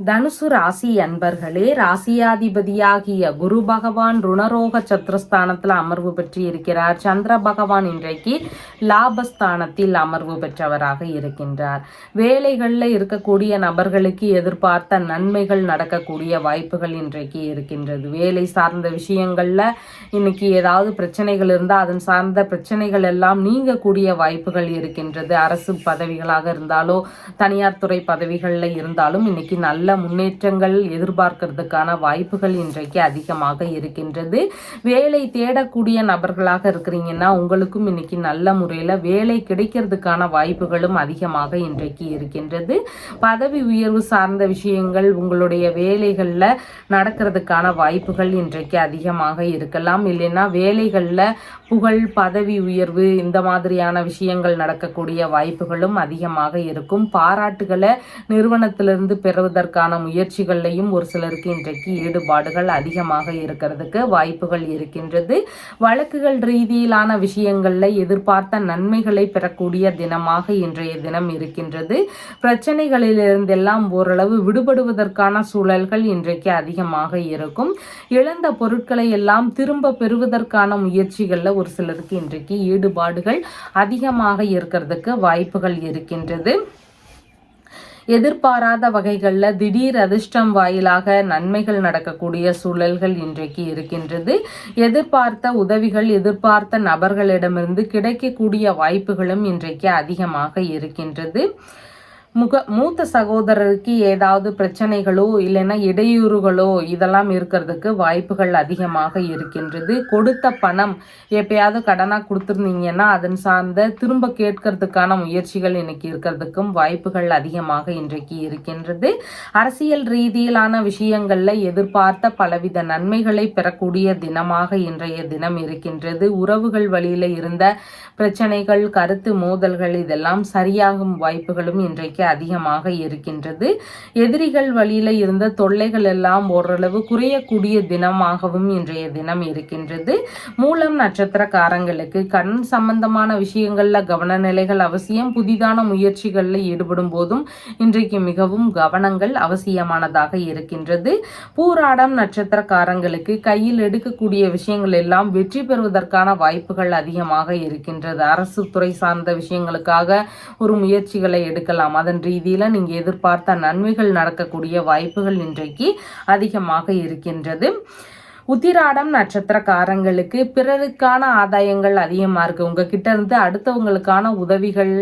தனுசு ராசி அன்பர்களே, ராசியாதிபதியாகிய குரு பகவான் ருணரோக சத்ருஸ்தானத்தில் அமர்வு பெற்று இருக்கிறார். சந்திர பகவான் இன்றைக்கு லாபஸ்தானத்தில் அமர்வு பெற்றவராக இருக்கின்றார். வேலைகளில் இருக்கக்கூடிய நபர்களுக்கு எதிர்பார்த்த நன்மைகள் நடக்கக்கூடிய வாய்ப்புகள் இன்றைக்கு இருக்கின்றது. வேலை சார்ந்த விஷயங்கள்ல இன்னைக்கு ஏதாவது பிரச்சனைகள் இருந்தால் அதன் சார்ந்த பிரச்சனைகள் எல்லாம் நீங்கக்கூடிய வாய்ப்புகள் இருக்கின்றது. அரசு பதவிகளாக இருந்தாலோ தனியார் துறை பதவிகளில் இருந்தாலும் இன்னைக்கு நல்ல நல்ல முன்னேற்றங்கள் எதிர்பார்க்கறதுக்கான வாய்ப்புகள் இன்றைக்கு அதிகமாக இருக்கின்றது. வேலை தேடக்கூடிய நபர்களாக இருக்கிறீங்கன்னா உங்களுக்கும் இன்னைக்கு நல்ல முறையில் வேலை கிடைக்கிறதுக்கான வாய்ப்புகளும் அதிகமாக இன்றைக்கு இருக்கின்றது. பதவி உயர்வு சார்ந்த விஷயங்கள் உங்களுடைய வேலைகளில் நடக்கிறதுக்கான வாய்ப்புகள் இன்றைக்கு அதிகமாக இருக்கலாம். இல்லைன்னா வேலைகளில் புகழ், பதவி உயர்வு இந்த மாதிரியான விஷயங்கள் நடக்கக்கூடிய வாய்ப்புகளும் அதிகமாக இருக்கும். பாராட்டுகளை நிறுவனத்திலிருந்து பெறுவதற்கான முயற்சிகளையும் ஒரு சிலருக்கு இன்றைக்கு ஈடுபாடுகள் அதிகமாக இருக்கிறதுக்கு வாய்ப்புகள் இருக்கின்றது. வழக்குகள் ரீதியிலான விஷயங்கள்ல எதிர்பார்த்த நன்மைகளை பெறக்கூடிய தினமாக இன்றைய தினம் இருக்கின்றது. பிரச்சனைகளிலிருந்தெல்லாம் ஓரளவு விடுபடுவதற்கான சூழல்கள் இன்றைக்கு அதிகமாக இருக்கும். இழந்த பொருட்களை எல்லாம் திரும்ப பெறுவதற்கான முயற்சிகள்ல ஒரு சிலருக்கு இன்றைக்கு ஈடுபாடுகள் அதிகமாக இருக்கிறதுக்கு வாய்ப்புகள் இருக்கின்றது. எதிர்பாராத வகைகளில் திடீர் அதிர்ஷ்டம் வாயிலாக நன்மைகள் நடக்கக்கூடிய சூழல்கள் இன்றைக்கு இருக்கின்றது. எதிர்பார்த்த உதவிகள் எதிர்பார்த்த நபர்களிடமிருந்து கிடைக்கக்கூடிய வாய்ப்புகளும் இன்றைக்கு அதிகமாக இருக்கின்றது. மூத்த சகோதரருக்கு ஏதாவது பிரச்சனைகளோ இல்லைன்னா இடையூறுகளோ இதெல்லாம் இருக்கிறதுக்கு வாய்ப்புகள் அதிகமாக இருக்கின்றது. கொடுத்த பணம் எப்பயாவது கடனாக கொடுத்துருந்தீங்கன்னா அதன் சார்ந்த திரும்ப கேட்கறதுக்கான முயற்சிகள் இன்னைக்கு இருக்கிறதுக்கும் வாய்ப்புகள் அதிகமாக இன்றைக்கு இருக்கின்றது. அரசியல் ரீதியிலான விஷயங்கள்ல எதிர்பார்த்த பலவித நன்மைகளை பெறக்கூடிய தினமாக இன்றைய தினம் இருக்கின்றது. உறவுகள் வழியில இருந்த பிரச்சனைகள், கருத்து மோதல்கள் இதெல்லாம் சரியாகும் வாய்ப்புகளும் இன்றைக்கு அதிகமாக இருக்கின்றது. எதிரிகள் வழியில இருந்த தொல்லைகள் எல்லாம் ஓரளவு குறையக்கூடிய தினமாகவும் இன்றைய தினம் இருக்கின்றது. மூலம் நட்சத்திரக்காரங்களுக்கு கண் சம்பந்தமான விஷயங்கள்ல கவன நிலைகள் அவசியம். புதிதான முயற்சிகள்ல ஈடுபடும் போதும் இன்றைக்கு மிகவும் கவனங்கள் அவசியமானதாக இருக்கின்றது. பூராடம் நட்சத்திரக்காரங்களுக்கு கையில் எடுக்கக்கூடிய விஷயங்கள் எல்லாம் வெற்றி பெறுவதற்கான வாய்ப்புகள் அதிகமாக இருக்கின்றது. அரசு துறை சார்ந்த விஷயங்களுக்காக ஒரு முயற்சிகளை எடுக்கலாம். அதன் ரீதியில நீங்க எதிர்பார்த்த நன்மைகள் நடக்கக்கூடிய வாய்ப்புகள் இன்றைக்கு அதிகமாக இருக்கின்றது. உத்திராடம் நட்சத்திரக்காரங்களுக்கு பிறருக்கான ஆதாயங்கள் அதிகமாக இருக்கு. உங்ககிட்ட இருந்து அடுத்தவங்களுக்கான உதவிகள்,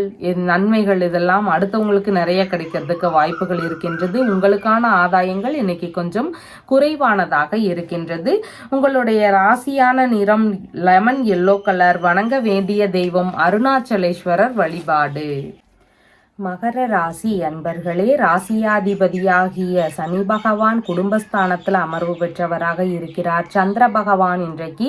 நன்மைகள் இதெல்லாம் அடுத்தவங்களுக்கு நிறைய கிடைக்கிறதுக்கு வாய்ப்புகள் இருக்கின்றது. உங்களுக்கான ஆதாயங்கள் இன்னைக்கு கொஞ்சம் குறைவானதாக இருக்கின்றது. உங்களுடைய ராசியான நிறம் லெமன் எல்லோ கலர். வணங்க வேண்டிய தெய்வம் அருணாச்சலேஸ்வரர் வழிபாடு. மகர ராசி அன்பர்களே, ராசியாதிபதியாகிய சனி பகவான் குடும்பஸ்தானத்தில் அமர்வு பெற்றவராக இருக்கிறார். சந்திர பகவான் இன்றைக்கு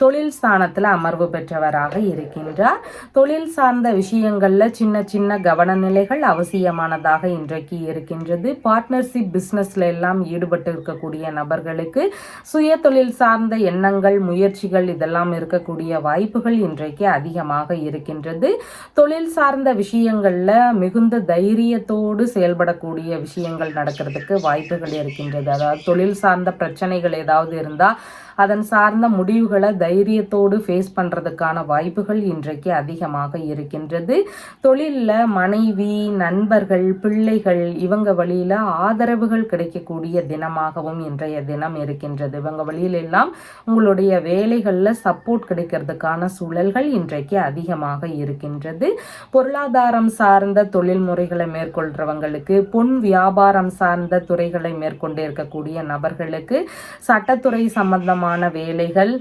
தொழில் ஸ்தானத்தில் அமர்வு பெற்றவராக இருக்கின்றார். தொழில் சார்ந்த விஷயங்கள்ல சின்ன சின்ன கவனநிலைகள் அவசியமானதாக இன்றைக்கு இருக்கின்றது. பார்ட்னர்ஷிப் பிஸ்னஸ்ல எல்லாம் ஈடுபட்டு இருக்கக்கூடிய நபர்களுக்கு சுய தொழில் சார்ந்த எண்ணங்கள், முயற்சிகள் இதெல்லாம் இருக்கக்கூடிய வாய்ப்புகள் இன்றைக்கு அதிகமாக இருக்கின்றது. தொழில் சார்ந்த விஷயங்கள்ல மிகுந்த தைரியத்தோடு செயல்படக்கூடிய விஷயங்கள் நடக்கிறதுக்கு வாய்ப்புகள் இருக்கின்றது. அதாவது தொழில் சார்ந்த பிரச்சனைகள் ஏதாவது இருந்தால் அதன் சார்ந்த முடிவுகளை தைரியத்தோடு ஃபேஸ் பண்ணுறதுக்கான வாய்ப்புகள் இன்றைக்கு அதிகமாக இருக்கின்றது. தொழிலில் மனைவி, நண்பர்கள், பிள்ளைகள் இவங்க வழியில் ஆதரவுகள் கிடைக்கக்கூடிய தினமாகவும் இன்றைய தினம் இருக்கின்றது. இவங்க வழியிலெல்லாம் உங்களுடைய வேலைகளில் சப்போர்ட் கிடைக்கிறதுக்கான சூழல்கள் இன்றைக்கு அதிகமாக இருக்கின்றது. பொருளாதாரம் சார்ந்த தொழில் முறைகளை மேற்கொள்றவங்களுக்கு, பொன் வியாபாரம் சார்ந்த துறைகளை மேற்கொண்டு இருக்கக்கூடிய நபர்களுக்கு, சட்டத்துறை சம்பந்தமான வேலைகள்,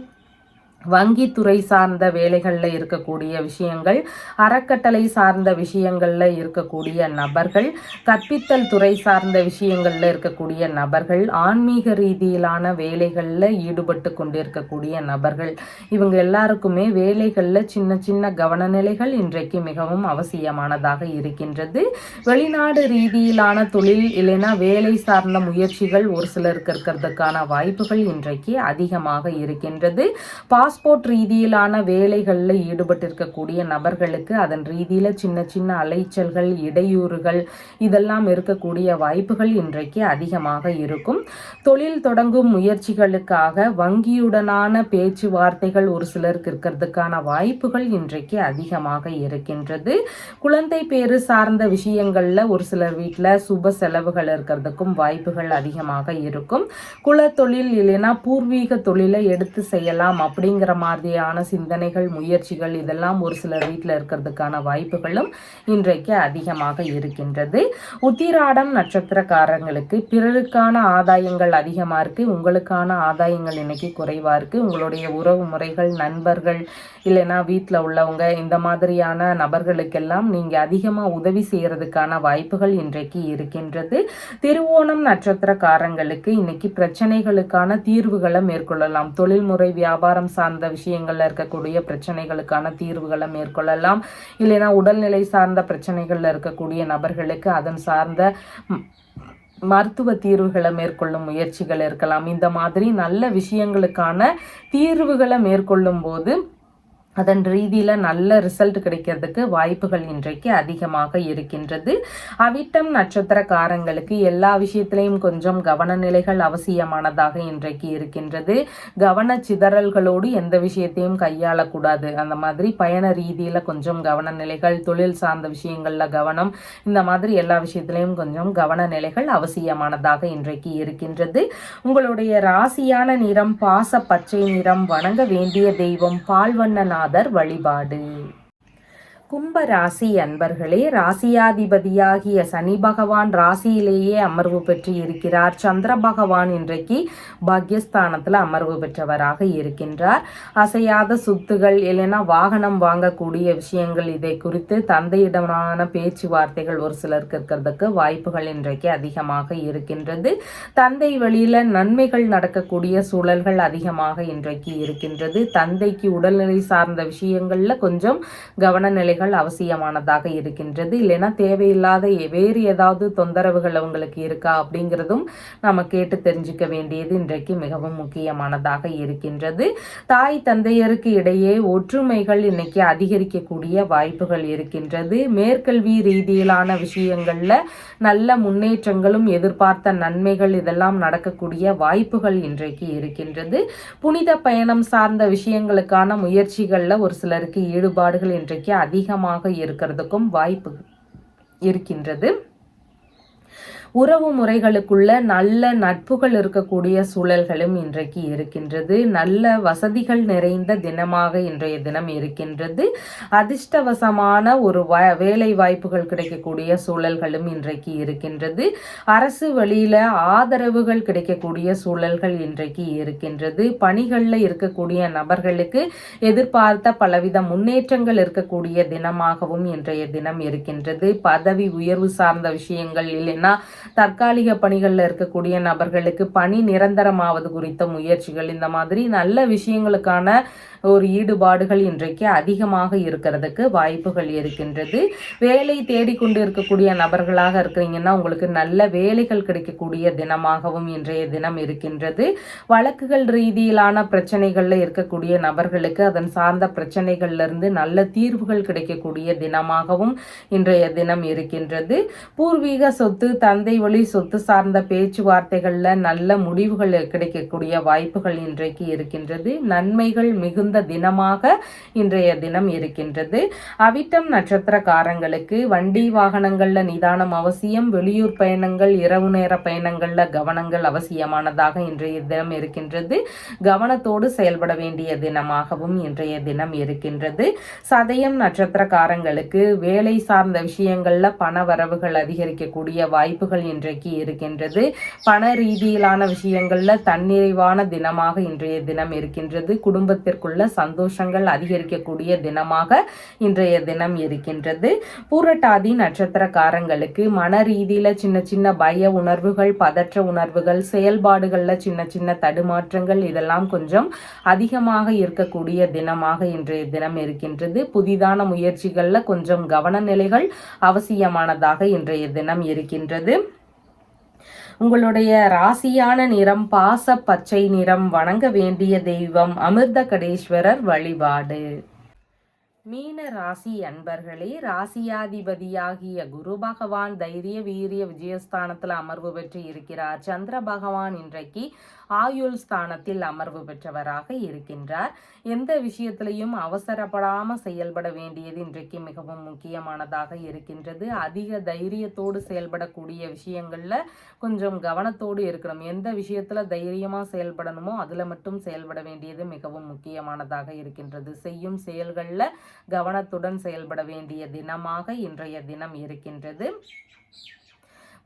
வங்கித்துறை சார்ந்த வேலைகளில் இருக்கக்கூடிய விஷயங்கள், அறக்கட்டளை சார்ந்த விஷயங்களில் இருக்கக்கூடிய நபர்கள், கற்பித்தல் துறை சார்ந்த விஷயங்களில் இருக்கக்கூடிய நபர்கள், ஆன்மீக ரீதியிலான வேலைகளில் ஈடுபட்டு கொண்டிருக்கக்கூடிய நபர்கள் இவங்க எல்லாருக்குமே வேலைகளில் சின்ன சின்ன கவனநிலைகள் இன்றைக்கு மிகவும் அவசியமானதாக இருக்கின்றது. வெளிநாடு ரீதியிலான தொழில் இல்லைன்னா வேலை சார்ந்த முயற்சிகள் ஒரு சிலருக்கு இருக்கிறதுக்கான வாய்ப்புகள் இன்றைக்கு அதிகமாக இருக்கின்றது. பாஸ்போர்ட் ரீதியிலான வேலைகளில் ஈடுபட்டு இருக்கக்கூடிய நபர்களுக்கு அதன் ரீதியில் சின்ன சின்ன அலைச்சல்கள், இடையூறுகள் இதெல்லாம் இருக்கக்கூடிய வாய்ப்புகள் இன்றைக்கு அதிகமாக இருக்கும். தொழில் தொடங்கும் முயற்சிகளுக்காக வங்கியுடனான பேச்சுவார்த்தைகள் ஒரு சிலருக்கு இருக்கிறதுக்கான வாய்ப்புகள் இன்றைக்கு அதிகமாக இருக்கின்றது. குழந்தை பேரு சார்ந்த விஷயங்களில் ஒரு சிலர் வீட்டில் சுப செலவுகள் இருக்கிறதுக்கும் வாய்ப்புகள் அதிகமாக இருக்கும். குல தொழில் இல்லைன்னா பூர்வீக தொழிலை எடுத்து செய்யலாம் அப்படிங்கிற அப்படிங்கிற மாதிரியான சிந்தனைகள், முயற்சிகள் இதெல்லாம் ஒரு சிலர் வீட்டில் இருக்கிறதுக்கான வாய்ப்புகளும் இன்றைக்கு அதிகமாக இருக்கின்றது. உத்திராடம் நட்சத்திரக்காரங்களுக்கு பிறருக்கான ஆதாயங்கள் அதிகமாக இருக்குது, உங்களுக்கான ஆதாயங்கள் இன்னைக்கு குறைவாக இருக்குது. உங்களுடைய உறவு முறைகள், நண்பர்கள் இல்லைன்னா வீட்டில் உள்ளவங்க இந்த மாதிரியான நபர்களுக்கெல்லாம் நீங்கள் அதிகமாக உதவி செய்கிறதுக்கான வாய்ப்புகள் இன்றைக்கு இருக்கின்றது. திருவோணம் நட்சத்திரக்காரங்களுக்கு இன்னைக்கு பிரச்சனைகளுக்கான தீர்வுகளை மேற்கொள்ளலாம். தொழில்முறை வியாபாரம் சார்ந்த விஷயங்கள்ல இருக்கக்கூடிய பிரச்சனைகளுக்கான தீர்வுகளை மேற்கொள்ளலாம். இல்லைன்னா உடல்நிலை சார்ந்த பிரச்சனைகள்ல இருக்கக்கூடிய நபர்களுக்கு அதன் சார்ந்த மருத்துவ தீர்வுகளை மேற்கொள்ளும் முயற்சிகள் இருக்கலாம். இந்த மாதிரி நல்ல விஷயங்களுக்கான தீர்வுகளை மேற்கொள்ளும் போது அதன் ரீதியில் நல்ல ரிசல்ட் கிடைக்கிறதுக்கு வாய்ப்புகள் இன்றைக்கு அதிகமாக இருக்கின்றது. அவிட்டம் நட்சத்திரக்காரங்களுக்கு எல்லா விஷயத்திலையும் கொஞ்சம் கவனநிலைகள் அவசியமானதாக இன்றைக்கு இருக்கின்றது. கவன சிதறல்களோடு எந்த விஷயத்தையும் கையாளக்கூடாது. அந்த மாதிரி பயண ரீதியில் கொஞ்சம் கவனநிலைகள், தொழில் சார்ந்த விஷயங்களில் கவனம், இந்த மாதிரி எல்லா விஷயத்திலையும் கொஞ்சம் கவனநிலைகள் அவசியமானதாக இன்றைக்கு இருக்கின்றது. உங்களுடைய ராசியான நிறம் பாச பச்சை நிறம். வணங்க வேண்டிய தெய்வம் பால்வண்ண வழிபாடு. கும்ப ராசி அன்பர்களே, ராசியாதிபதியாகிய சனி பகவான் ராசியிலேயே அமர்வு பெற்று இருக்கிறார். சந்திர பகவான் இன்றைக்கு பாக்யஸ்தானத்தில் அமர்வு பெற்றவராக இருக்கின்றார். அசையாத சொத்துகள் இல்லைன்னா வாகனம் வாங்கக்கூடிய விஷயங்கள், இதை குறித்து தந்தையிடமான பேச்சுவார்த்தைகள் ஒரு சிலருக்கு இருக்கிறதுக்கு வாய்ப்புகள் இன்றைக்கு அதிகமாக இருக்கின்றது. தந்தை வழியில நன்மைகள் நடக்கக்கூடிய சூழல்கள் அதிகமாக இன்றைக்கு இருக்கின்றது. தந்தைக்கு உடல்நிலை சார்ந்த விஷயங்கள்ல கொஞ்சம் கவனநிலைகள் அவசியமானதாக இருக்கின்றது. இல்லைன்னா தேவையில்லாத வேறு ஏதாவது தொந்தரவுகள் அவங்களுக்கு இருக்கா அப்படிங்கிறதும் நம்ம கேட்டு தெரிஞ்சுக்க வேண்டியது இன்றைக்கு மிகவும் முக்கியமானதாக இருக்கின்றது. தாய் தந்தையருக்கு இடையே ஒற்றுமைகள் இன்னைக்கு அதிகரிக்கக்கூடிய வாய்ப்புகள் இருக்கின்றது. மேற்கல்வி ரீதியிலான விஷயங்கள்ல நல்ல முன்னேற்றங்களும் எதிர்பார்த்த நன்மைகள் இதெல்லாம் நடக்கக்கூடிய வாய்ப்புகள் இன்றைக்கு இருக்கின்றது. புனித பயணம் சார்ந்த விஷயங்களுக்கான முயற்சிகள்ல ஒரு சிலருக்கு ஈடுபாடுகள் இன்றைக்கு அதிகமாக இருக்கிறதுக்கும் வாய்ப்பு இருக்கின்றது. உறவு முறைகளுக்குள்ள நல்ல நட்புகள் இருக்கக்கூடிய சூழல்களும் இன்றைக்கு இருக்கின்றது. நல்ல வசதிகள் நிறைந்த தினமாக இன்றைய தினம் இருக்கின்றது. அதிர்ஷ்டவசமான ஒரு வேலை வாய்ப்புகள் கிடைக்கக்கூடிய சூழல்களும் இன்றைக்கு இருக்கின்றது. அரசு வழியில ஆதரவுகள் கிடைக்கக்கூடிய சூழல்கள் இன்றைக்கு இருக்கின்றது. பணிகளில் இருக்கக்கூடிய நபர்களுக்கு எதிர்பார்த்த பலவித முன்னேற்றங்கள் இருக்கக்கூடிய தினமாகவும் இன்றைய தினம் இருக்கின்றது. பதவி உயர்வு சார்ந்த விஷயங்கள் இல்லைன்னா தற்காலிக பணிகள்ல இருக்கக்கூடிய நபர்களுக்கு பணி நிரந்தரமாவது குறித்த முயற்சிகள், இந்த மாதிரி நல்ல விஷயங்களுக்கான ஒரு ஈடுபாடுகள் இன்றைக்கு அதிகமாக இருக்கிறதுக்கு வாய்ப்புகள் இருக்கின்றது. வேலை தேடிக்கொண்டு இருக்கக்கூடிய நபர்களாக இருக்கிறீங்கன்னா உங்களுக்கு நல்ல வேலைகள் கிடைக்கக்கூடிய தினமாகவும் இன்றைய தினம் இருக்கின்றது. வழக்குகள் ரீதியிலான பிரச்சனைகள்ல இருக்கக்கூடிய நபர்களுக்கு அதன் சார்ந்த பிரச்சனைகள்ல இருந்து நல்ல தீர்வுகள் கிடைக்கக்கூடிய தினமாகவும் இன்றைய தினம் இருக்கின்றது. பூர்வீக சொத்து, தந்தை வழி சொத்து சார்ந்த பேச்சுவார்த்தைகள்ல நல்ல முடிவுகள் கிடைக்கக்கூடிய வாய்ப்புகள் இன்றைக்கு இருக்கின்றது. நன்மைகள் மிகுந்த தினமாக இன்றைய தினம் இருக்கின்றது. அவிட்டம் நட்சத்திரக்காரங்களுக்கு வண்டி வாகனங்கள்ல நிதானம் அவசியம். வெளியூர் பயணங்கள், இரவு நேர பயணங்கள்ல கவனங்கள் அவசியமானதாக இன்றைய தினம் இருக்கின்றது. கவனத்தோடு செயல்பட வேண்டிய தினமாகவும் இன்றைய தினம் இருக்கின்றது. சதயம் நட்சத்திரக்காரங்களுக்கு வேலை சார்ந்த விஷயங்கள்ல பண வரவுகள் அதிகரிக்கக்கூடிய வாய்ப்புகள் இன்றைக்கு இருக்கின்றது. பண ரீதியிலான விஷயங்கள்ல தன்னிறைவான தினமாக இன்றைய தினம் இருக்கின்றது. குடும்பத்திற்குள்ள சந்தோஷங்கள் அதிகரிக்கக்கூடிய தினமாக இன்றைய தினம் இருக்கின்றது. பூரட்டாதி நட்சத்திரக்காரங்களுக்கு மன ரீதியில சின்ன சின்ன பய உணர்வுகள், பதற்ற உணர்வுகள், செயல்பாடுகள்ல சின்ன சின்ன தடுமாற்றங்கள் இதெல்லாம் கொஞ்சம் அதிகமாக இருக்கக்கூடிய தினமாக இன்றைய தினம் இருக்கின்றது. புதிதான முயற்சிகள்ல கொஞ்சம் கவனநிலைகள் அவசியமானதாக இன்றைய தினம் இருக்கின்றது. உங்களுடைய ராசியான நிறம் பாச பச்சை நிறம். வணங்க வேண்டிய தெய்வம் அமிர்த கடேஸ்வரர் வழிபாடு. மீன ராசி அன்பர்களே, ராசியாதிபதியாகிய குரு பகவான் தைரிய வீரிய விஜயஸ்தானத்தில் அமர்வு பெற்று இருக்கிறார். சந்திர பகவான் இன்றைக்கு ஆயுள் ஸ்தானத்தில் அமர்வு பெற்றவராக இருக்கின்றார். எந்த விஷயத்திலையும் அவசரப்படாம செயல்பட வேண்டியது இன்றைக்கு மிகவும் முக்கியமானதாக இருக்கின்றது. அதிக தைரியத்தோடு செயல்படக்கூடிய விஷயங்கள்ல கொஞ்சம் கவனத்தோடு இருக்கணும். எந்த விஷயத்துல தைரியமா செயல்படணுமோ அதுல மட்டும் செயல்பட வேண்டியது மிகவும் முக்கியமானதாக இருக்கின்றது. செய்யும் செயல்கள்ல கவனத்துடன் செயல்பட வேண்டிய தினமாக இன்றைய தினம் இருக்கின்றது.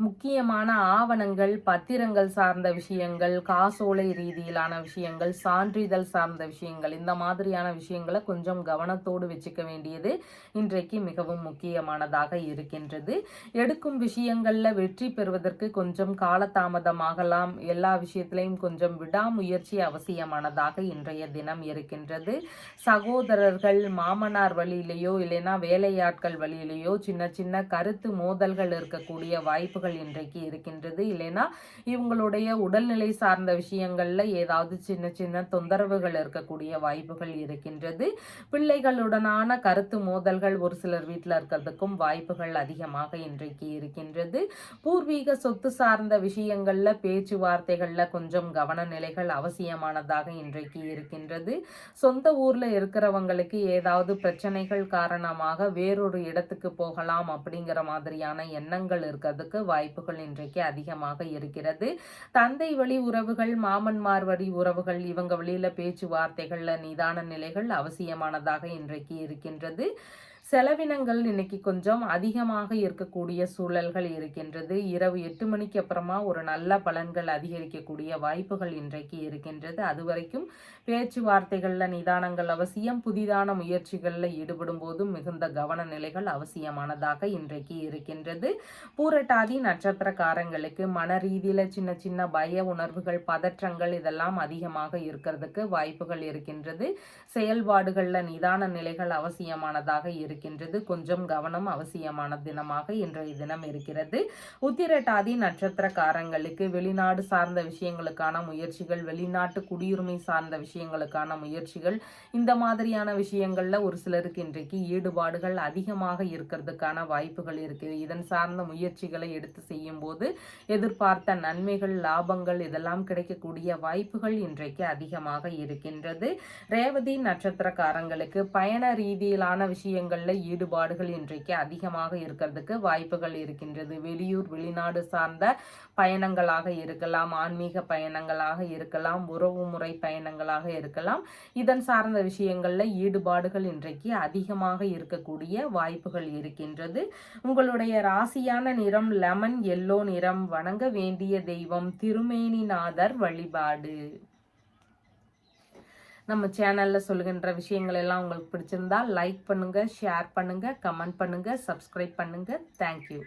முக்கியமான ஆவணங்கள், பத்திரங்கள் சார்ந்த விஷயங்கள், காசோலை ரீதியிலான விஷயங்கள், சான்றிதழ் சார்ந்த விஷயங்கள், இந்த மாதிரியான விஷயங்களை கொஞ்சம் கவனத்தோடு வச்சுக்க வேண்டியது இன்றைக்கு மிகவும் முக்கியமானதாக இருக்கின்றது. எடுக்கும் விஷயங்கள்ல வெற்றி பெறுவதற்கு கொஞ்சம் காலதாமதமாகலாம். எல்லா விஷயத்திலையும் கொஞ்சம் விடாமுயற்சி அவசியமானதாக இன்றைய தினம் இருக்கின்றது. சகோதரர்கள், மாமனார் வழியிலேயோ இல்லைன்னா வேலையாட்கள் வழியிலேயோ சின்ன சின்ன கருத்து மோதல்கள் இருக்கக்கூடிய வாய்ப்புகள் இன்றைக்கு இருக்கின்றது. இல்லைன்னா இவங்களுடைய உடல்நிலை சார்ந்த விஷயங்கள்ல ஏதாவது சின்ன சின்ன தொந்தரவுகள் இருக்கக்கூடிய வாய்ப்புகள் இருக்கின்றது. பிள்ளைகளுடனான கருத்து மோதல்கள் ஒரு சிலர் வீட்டில் இருக்கிறதுக்கும் வாய்ப்புகள் அதிகமாக இன்றைக்கு இருக்கின்றது. பூர்வீக சொத்து சார்ந்த விஷயங்கள்ல பேச்சுவார்த்தைகள்ல கொஞ்சம் கவன நிலைகள் அவசியமானதாக இன்றைக்கு இருக்கின்றது. சொந்த ஊர்ல இருக்கிறவங்களுக்கு ஏதாவது பிரச்சனைகள் காரணமாக வேறொரு இடத்துக்கு போகலாம் அப்படிங்கிற மாதிரியான எண்ணங்கள் இருக்கிறதுக்கு வாய்ப்புகள் இன்றைக்கு அதிகமாக இருக்கிறது. தந்தை வழி உறவுகள், மாமன்மார் வழி உறவுகள், இவங்க வழியில பேச்சுவார்த்தைகள்ல நிதான நிலைகள் அவசியமானதாக இன்றைக்கு இருக்கின்றது. செலவினங்கள் இன்னைக்கு கொஞ்சம் அதிகமாக இருக்கக்கூடிய சூழல்கள் இருக்கின்றது. இரவு 8 மணிக்கு அப்புறமா ஒரு நல்ல பலன்கள் அதிகரிக்கக்கூடிய வாய்ப்புகள் இன்றைக்கு இருக்கின்றது. அது வரைக்கும் பேச்சுவார்த்தைகள்ல நிதானங்கள் அவசியம். புதிதான முயற்சிகளில் ஈடுபடும் போதும் மிகுந்த கவன நிலைகள் அவசியமானதாக இன்றைக்கு இருக்கின்றது. பூரட்டாதி நட்சத்திரக்காரங்களுக்கு மன ரீதியில சின்ன சின்ன பய உணர்வுகள், பதற்றங்கள் இதெல்லாம் அதிகமாக இருக்கிறதுக்கு வாய்ப்புகள் இருக்கின்றது. செயல்பாடுகள்ல நிதான நிலைகள் அவசியமானதாக இருக்கின்றது. கொஞ்சம் கவனம் அவசியமான தினமாக இன்றைய தினம் இருக்கிறது. உத்திரட்டாதி நட்சத்திரக்காரங்களுக்கு வெளிநாடு சார்ந்த விஷயங்களுக்கான முயற்சிகள், வெளிநாட்டு குடியுரிமை சார்ந்த விஷயங்களுக்கான முயற்சிகள், இந்த மாதிரியான விஷயங்கள்ல ஒரு சிலருக்கு இன்றைக்கு ஈடுபாடுகள் அதிகமாக இருக்கிறதுக்கான வாய்ப்புகள் இருக்கு. இதன் சார்ந்த முயற்சிகளை எடுத்து செய்யும் போது எதிர்பார்த்த நன்மைகள், லாபங்கள் இதெல்லாம் கிடைக்கக்கூடிய வாய்ப்புகள் இன்றைக்கு அதிகமாக இருக்கின்றது. ரேவதி நட்சத்திரக்காரங்களுக்கு பயண ரீதியிலான விஷயங்கள்ல ஈடுபாடுகள் இன்றைக்கு அதிகமாக இருக்கிறதுக்கு வாய்ப்புகள் இருக்கின்றது. வெளியூர், வெளிநாடு சார்ந்த பயணங்களாக இருக்கலாம், ஆன்மீக பயணங்களாக இருக்கலாம், உறவு முறை பயணங்களாக இருக்கலாம். இதன் சார்ந்த விஷயங்கள்ல ஈடுபாடுகள் இன்றைக்கு அதிகமாக இருக்கக்கூடிய வாய்ப்புகள் இருக்கின்றது. உங்களுடைய ராசியான நிறம் லெமன் எல்லோ நிறம். வணங்க வேண்டிய தெய்வம் திருமேனிநாதர் வழிபாடு. நம்ம சேனல்ல சொல்லுகின்ற விஷயங்கள் எல்லாம் உங்களுக்கு பிடிச்சிருந்தா லைக் பண்ணுங்க, ஷேர் பண்ணுங்க, கமெண்ட் பண்ணுங்க, சப்ஸ்கிரைப் பண்ணுங்க. தேங்க்யூ.